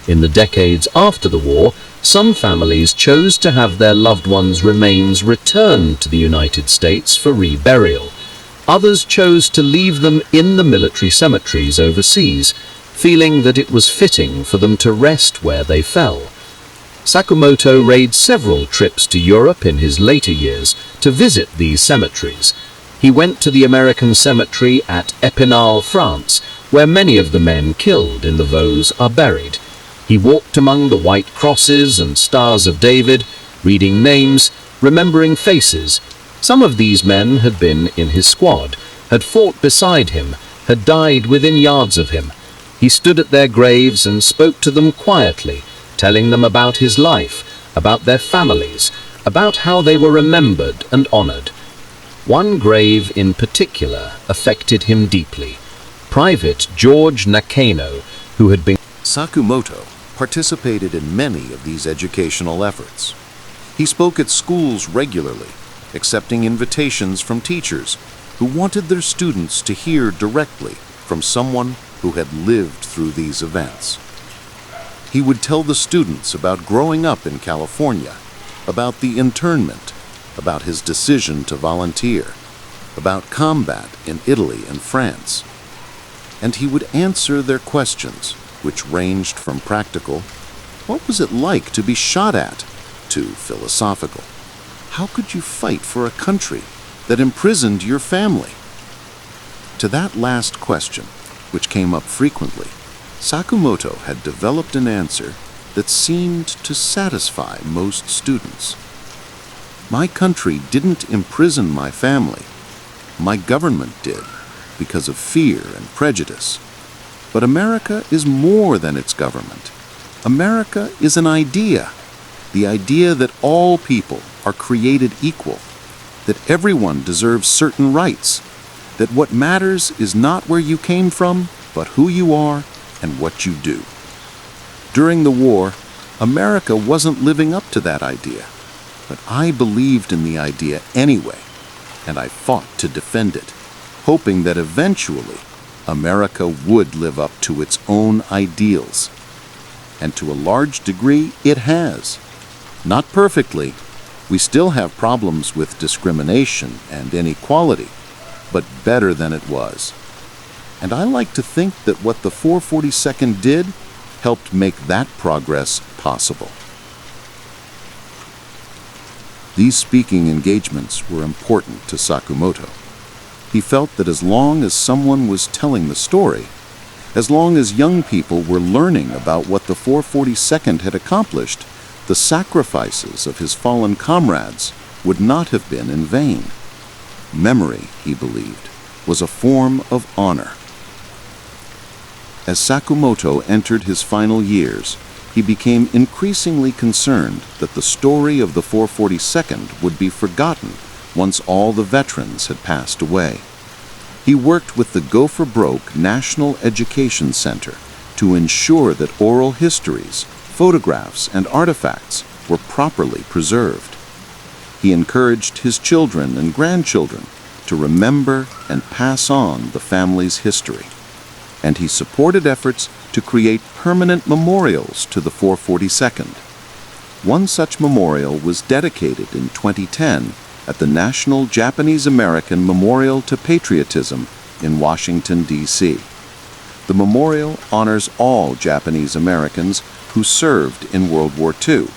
In the decades after the war, some families chose to have their loved ones' remains returned to the United States for reburial. Others chose to leave them in the military cemeteries overseas, feeling that it was fitting for them to rest where they fell. Sakumoto made several trips to Europe in his later years to visit these cemeteries. He went to the American cemetery at Epinal, France, where many of the men killed in the Vosges are buried. He walked among the white crosses and stars of David, reading names, remembering faces. Some of these men had been in his squad, had fought beside him, had died within yards of him. He stood at their graves and spoke to them quietly, telling them about his life, about their families, about how they were remembered and honored. One grave in particular affected him deeply. Private George Nakano, who had been Sakumoto participated in many of these educational efforts. He spoke at schools regularly, accepting invitations from teachers who wanted their students to hear directly from someone who had lived through these events. He would tell the students about growing up in California, about the internment, about his decision to volunteer, about combat in Italy and France. And he would answer their questions, which ranged from practical, what was it like to be shot at, to philosophical, how could you fight for a country that imprisoned your family? To that last question, which came up frequently, Sakumoto had developed an answer that seemed to satisfy most students. My country didn't imprison my family. My government did, because of fear and prejudice. But America is more than its government. America is an idea, the idea that all people are created equal, that everyone deserves certain rights, that what matters is not where you came from, but who you are and what you do. During the war, America wasn't living up to that idea, but I believed in the idea anyway, and I fought to defend it, hoping that eventually America would live up to its own ideals. And to a large degree, it has. Not perfectly. We still have problems with discrimination and inequality, but better than it was. And I like to think that what the 442nd did helped make that progress possible. These speaking engagements were important to Sakumoto. He felt that as long as someone was telling the story, as long as young people were learning about what the 442nd had accomplished, the sacrifices of his fallen comrades would not have been in vain. Memory, he believed, was a form of honor. As Sakumoto entered his final years, he became increasingly concerned that the story of the 442nd would be forgotten once all the veterans had passed away. He worked with the Go for Broke National Education Center to ensure that oral histories, photographs, and artifacts were properly preserved. He encouraged his children and grandchildren to remember and pass on the family's history. And he supported efforts to create permanent memorials to the 442nd. One such memorial was dedicated in 2010 at the National Japanese American Memorial to Patriotism in Washington, D.C. The memorial honors all Japanese Americans who served in World War II,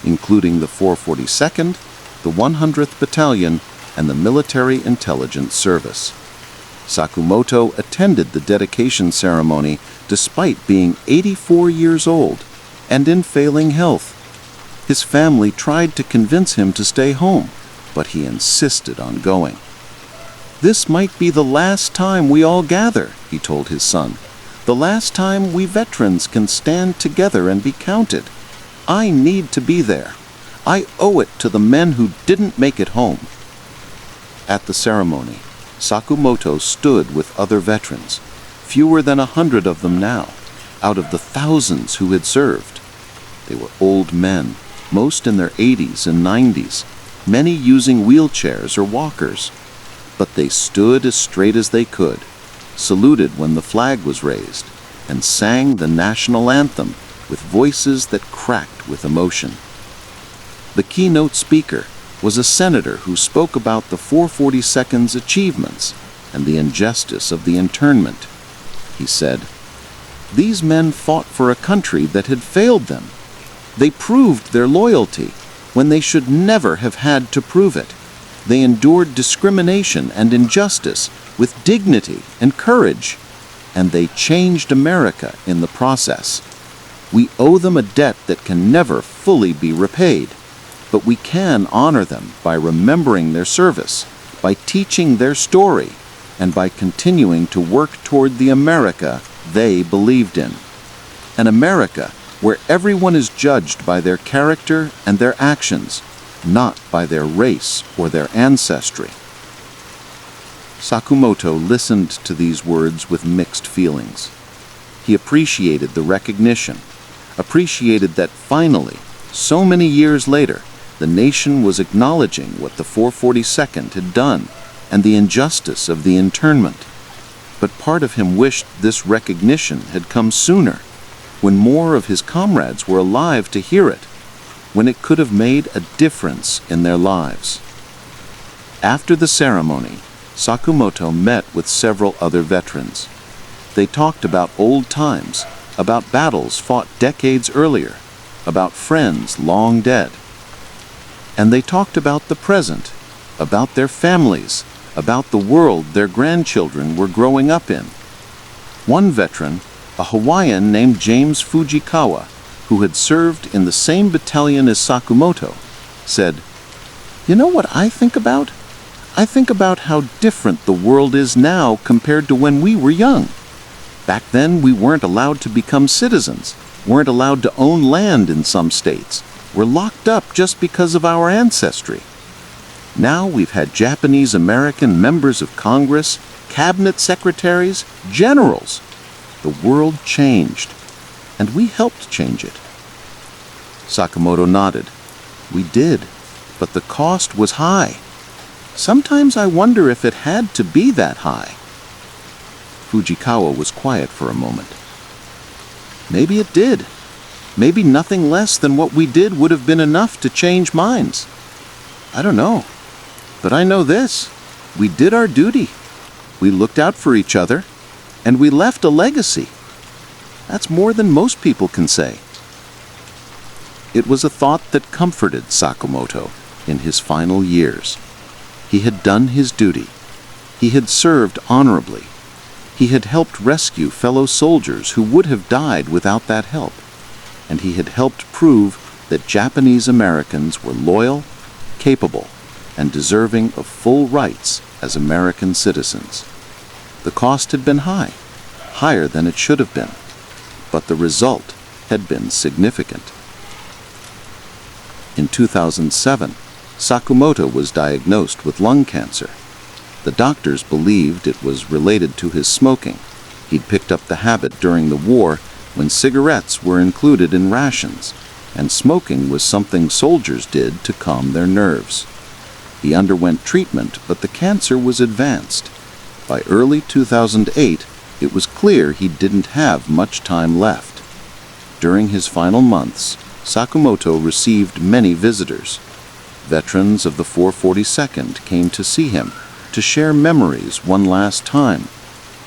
including the 442nd, the 100th Battalion, and the Military Intelligence Service. Sakumoto attended the dedication ceremony despite being 84 years old and in failing health. His family tried to convince him to stay home, but he insisted on going. "This might be the last time we all gather," he told his son. "The last time we veterans can stand together and be counted. I need to be there. I owe it to the men who didn't make it home." At the ceremony, Sakumoto stood with other veterans, fewer than 100 of them now, out of the thousands who had served. They were old men, most in their 80s and 90s, many using wheelchairs or walkers. But they stood as straight as they could, saluted when the flag was raised, and sang the national anthem with voices that cracked with emotion. The keynote speaker was a senator who spoke about the 442nd's achievements and the injustice of the internment. He said, "These men fought for a country that had failed them. They proved their loyalty when they should never have had to prove it. They endured discrimination and injustice with dignity and courage, and they changed America in the process. We owe them a debt that can never fully be repaid, but we can honor them by remembering their service, by teaching their story, and by continuing to work toward the America they believed in. An America where everyone is judged by their character and their actions, not by their race or their ancestry." Sakumoto listened to these words with mixed feelings. He appreciated the recognition, appreciated that finally, so many years later, the nation was acknowledging what the 442nd had done and the injustice of the internment. But part of him wished this recognition had come sooner, when more of his comrades were alive to hear it, when it could have made a difference in their lives. After the ceremony, Sakumoto met with several other veterans. They talked about old times, about battles fought decades earlier, about friends long dead. And they talked about the present, about their families, about the world their grandchildren were growing up in. One veteran, a Hawaiian named James Fujikawa, who had served in the same battalion as Sakumoto, said, "You know what I think about? I think about how different the world is now compared to when we were young. Back then we weren't allowed to become citizens, weren't allowed to own land in some states, were locked up just because of our ancestry. Now we've had Japanese American members of Congress, cabinet secretaries, generals. The world changed, and we helped change it." Sakamoto nodded. "We did, but the cost was high. Sometimes I wonder if it had to be that high." Fujikawa was quiet for a moment. "Maybe it did. Maybe nothing less than what we did would have been enough to change minds. I don't know. But I know this. We did our duty. We looked out for each other, and we left a legacy. That's more than most people can say." It was a thought that comforted Sakumoto in his final years. He had done his duty. He had served honorably. He had helped rescue fellow soldiers who would have died without that help. And he had helped prove that Japanese Americans were loyal, capable, and deserving of full rights as American citizens. The cost had been high, higher than it should have been, but the result had been significant. In 2007, Sakumoto was diagnosed with lung cancer. The doctors believed it was related to his smoking. He'd picked up the habit during the war when cigarettes were included in rations, and smoking was something soldiers did to calm their nerves. He underwent treatment, but the cancer was advanced. By early 2008, it was clear he didn't have much time left. During his final months, Sakumoto received many visitors. Veterans of the 442nd came to see him, to share memories one last time.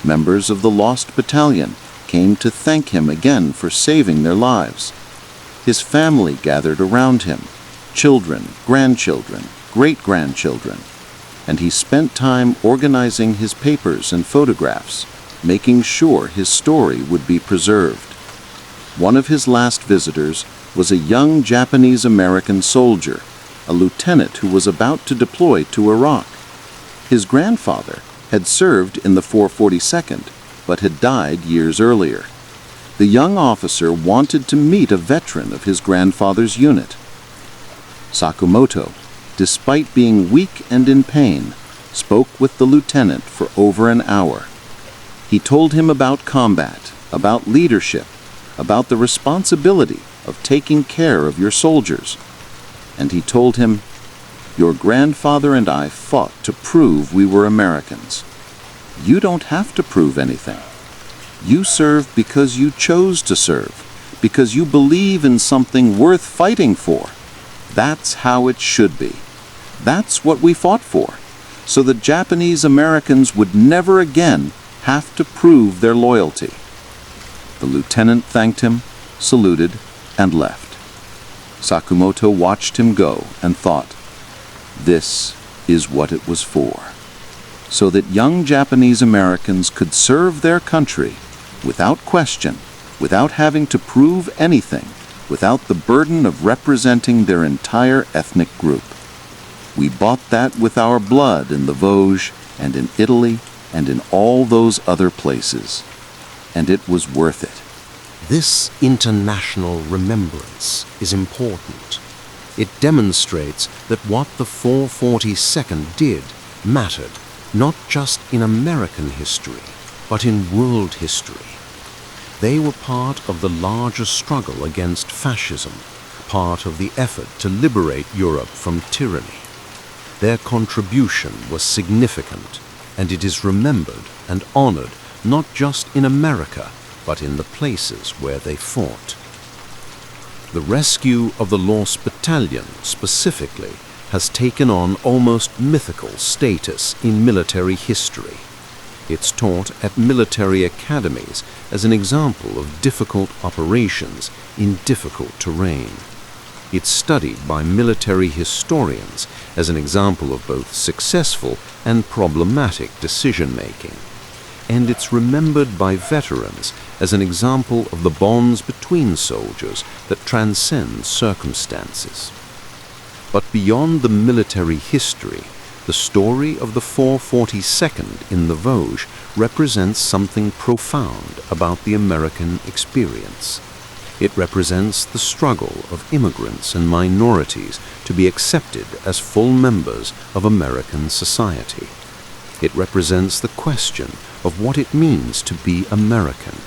Members of the Lost Battalion came to thank him again for saving their lives. His family gathered around him, children, grandchildren, great-grandchildren, and he spent time organizing his papers and photographs, making sure his story would be preserved. One of his last visitors was a young Japanese-American soldier, a lieutenant who was about to deploy to Iraq. His grandfather had served in the 442nd, but had died years earlier. The young officer wanted to meet a veteran of his grandfather's unit. Sakumoto, despite being weak and in pain, spoke with the lieutenant for over an hour. He told him about combat, about leadership, about the responsibility of taking care of your soldiers. And he told him, "Your grandfather and I fought to prove we were Americans. You don't have to prove anything. You serve because you chose to serve, because you believe in something worth fighting for. That's how it should be. That's what we fought for, so the Japanese Americans would never again have to prove their loyalty." The lieutenant thanked him, saluted, and left. Sakumoto watched him go and thought, this is what it was for, so that young Japanese Americans could serve their country without question, without having to prove anything, without the burden of representing their entire ethnic group. We bought that with our blood in the Vosges and in Italy and in all those other places, and it was worth it. This international remembrance is important. It demonstrates that what the 442nd did mattered not just in American history, but in world history. They were part of the larger struggle against fascism, part of the effort to liberate Europe from tyranny. Their contribution was significant, and it is remembered and honored not just in America, but in the places where they fought. The rescue of the Lost Battalion, specifically, has taken on almost mythical status in military history. It's taught at military academies as an example of difficult operations in difficult terrain. It's studied by military historians as an example of both successful and problematic decision-making. And it's remembered by veterans as an example of the bonds between soldiers that transcend circumstances. But beyond the military history, the story of the 442nd in the Vosges represents something profound about the American experience. It represents the struggle of immigrants and minorities to be accepted as full members of American society. It represents the question of what it means to be American.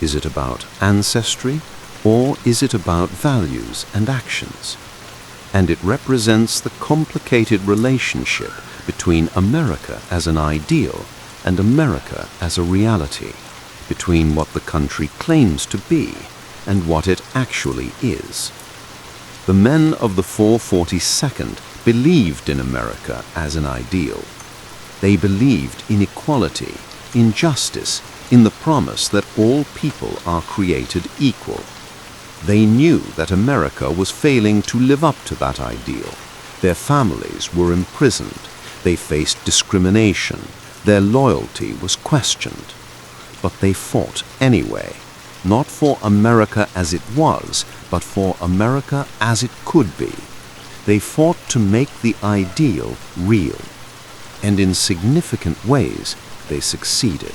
Is it about ancestry, or is it about values and actions? And it represents the complicated relationship between America as an ideal and America as a reality, between what the country claims to be and what it actually is. The men of the 442nd believed in America as an ideal. They believed in equality, in justice, in the promise that all people are created equal. They knew that America was failing to live up to that ideal. Their families were imprisoned. They faced discrimination. Their loyalty was questioned. But they fought anyway, not for America as it was, but for America as it could be. They fought to make the ideal real. And in significant ways, they succeeded.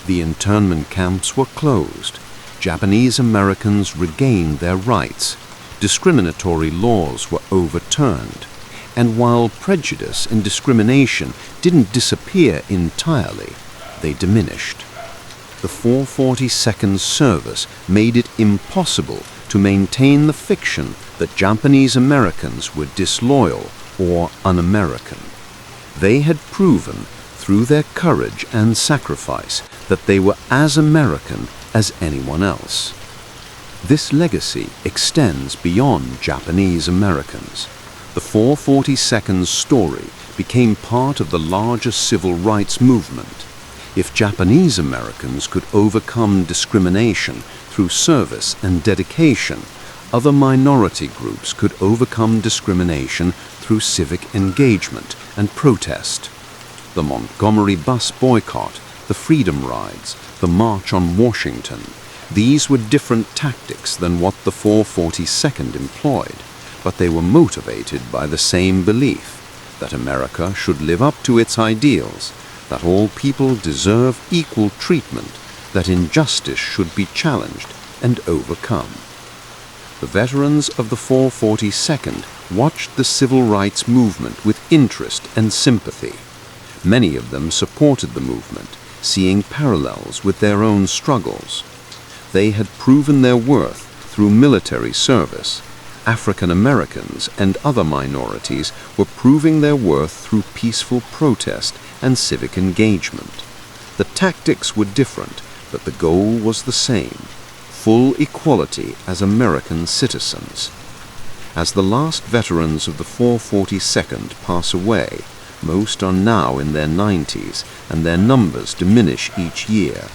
The internment camps were closed. Japanese Americans regained their rights. Discriminatory laws were overturned. And while prejudice and discrimination didn't disappear entirely, they diminished. The 442nd service made it impossible to maintain the fiction that Japanese Americans were disloyal or un-American. They had proven through their courage and sacrifice that they were as American as anyone else. This legacy extends beyond Japanese Americans. The 442nd's story became part of the larger civil rights movement. If Japanese Americans could overcome discrimination through service and dedication, other minority groups could overcome discrimination through civic engagement and protest. The Montgomery bus boycott, the Freedom Rides, the March on Washington, these were different tactics than what the 442nd employed, but they were motivated by the same belief that America should live up to its ideals, that all people deserve equal treatment, that injustice should be challenged and overcome. The veterans of the 442nd watched the civil rights movement with interest and sympathy. Many of them supported the movement, seeing parallels with their own struggles. They had proven their worth through military service. African Americans and other minorities were proving their worth through peaceful protest and civic engagement. The tactics were different, but the goal was the same: full equality as American citizens. As the last veterans of the 442nd pass away, most are now in their 90s and their numbers diminish each year,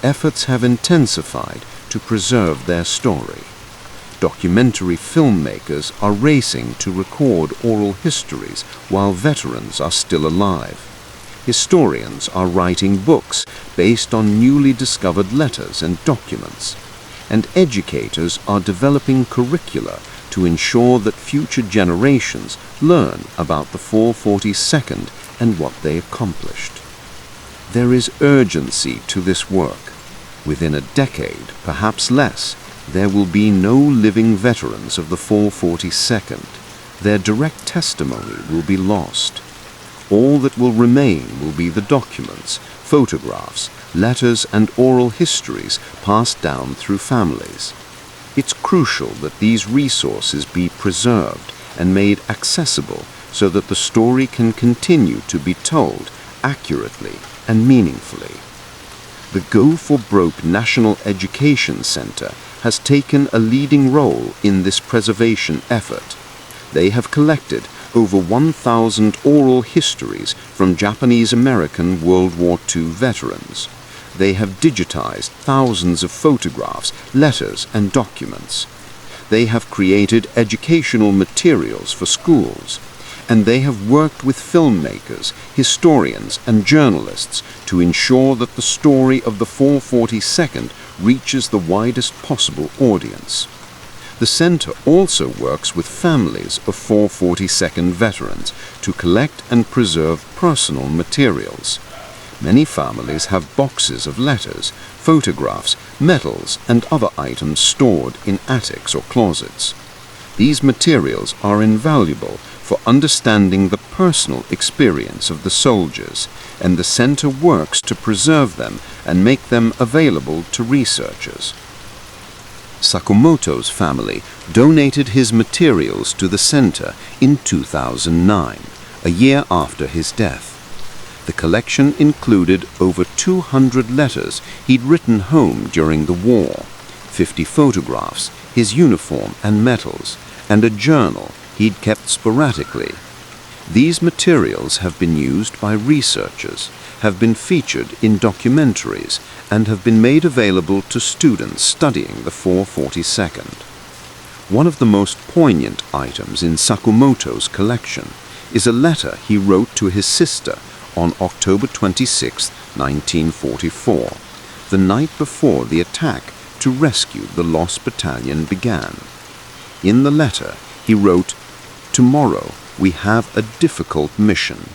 efforts have intensified to preserve their story. Documentary filmmakers are racing to record oral histories while veterans are still alive. Historians are writing books based on newly discovered letters and documents, and educators are developing curricula to ensure that future generations learn about the 442nd and what they accomplished. There is urgency to this work. Within a decade, perhaps less, there will be no living veterans of the 442nd. Their direct testimony will be lost. All that will remain will be the documents, photographs, letters, and oral histories passed down through families. It's crucial that these resources be preserved and made accessible so that the story can continue to be told accurately and meaningfully. The Go for Broke National Education Center has taken a leading role in this preservation effort. They have collected over 1,000 oral histories from Japanese American World War II veterans. They have digitized thousands of photographs, letters, and documents. They have created educational materials for schools, and they have worked with filmmakers, historians, and journalists to ensure that the story of the 442nd reaches the widest possible audience. The center also works with families of 442nd veterans to collect and preserve personal materials. Many families have boxes of letters, photographs, medals, and other items stored in attics or closets. These materials are invaluable for understanding the personal experience of the soldiers, and the center works to preserve them and make them available to researchers. Sakumoto's family donated his materials to the center in 2009, a year after his death. The collection included over 200 letters he'd written home during the war, 50 photographs, his uniform and medals, and a journal he'd kept sporadically. These materials have been used by researchers, have been featured in documentaries, and have been made available to students studying the 442nd. One of the most poignant items in Sakumoto's collection is a letter he wrote to his sister on October 26, 1944, the night before the attack to rescue the lost battalion began. In the letter, he wrote, "Tomorrow we have a difficult mission.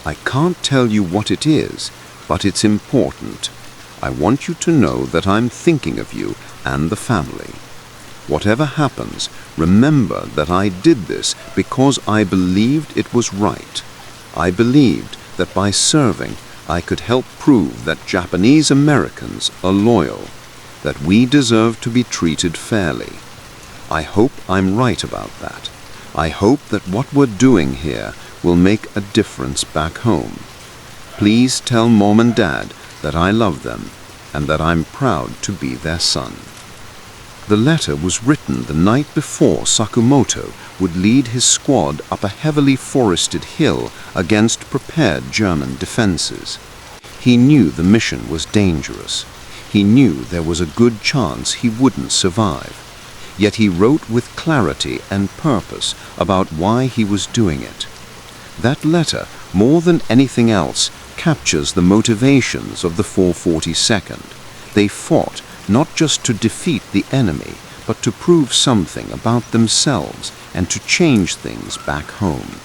I can't tell you what it is, but it's important. I want you to know that I'm thinking of you and the family. Whatever happens, remember that I did this because I believed it was right. I believed that by serving, I could help prove that Japanese Americans are loyal, that we deserve to be treated fairly. I hope I'm right about that. I hope that what we're doing here will make a difference back home. Please tell Mom and Dad that I love them and that I'm proud to be their son." The letter was written the night before Sakumoto would lead his squad up a heavily forested hill against prepared German defenses. He knew the mission was dangerous. He knew there was a good chance he wouldn't survive. Yet he wrote with clarity and purpose about why he was doing it. That letter, more than anything else, captures the motivations of the 442nd. They fought not just to defeat the enemy, but to prove something about themselves and to change things back home.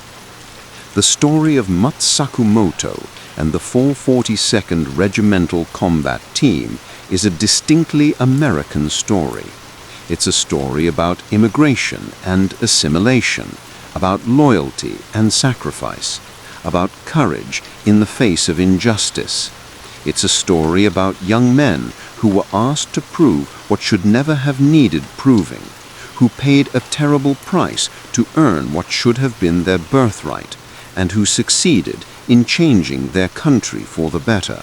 The story of Mutt Sakumoto and the 442nd Regimental Combat Team is a distinctly American story. It's a story about immigration and assimilation, about loyalty and sacrifice, about courage in the face of injustice. It's a story about young men who were asked to prove what should never have needed proving, who paid a terrible price to earn what should have been their birthright, and who succeeded in changing their country for the better.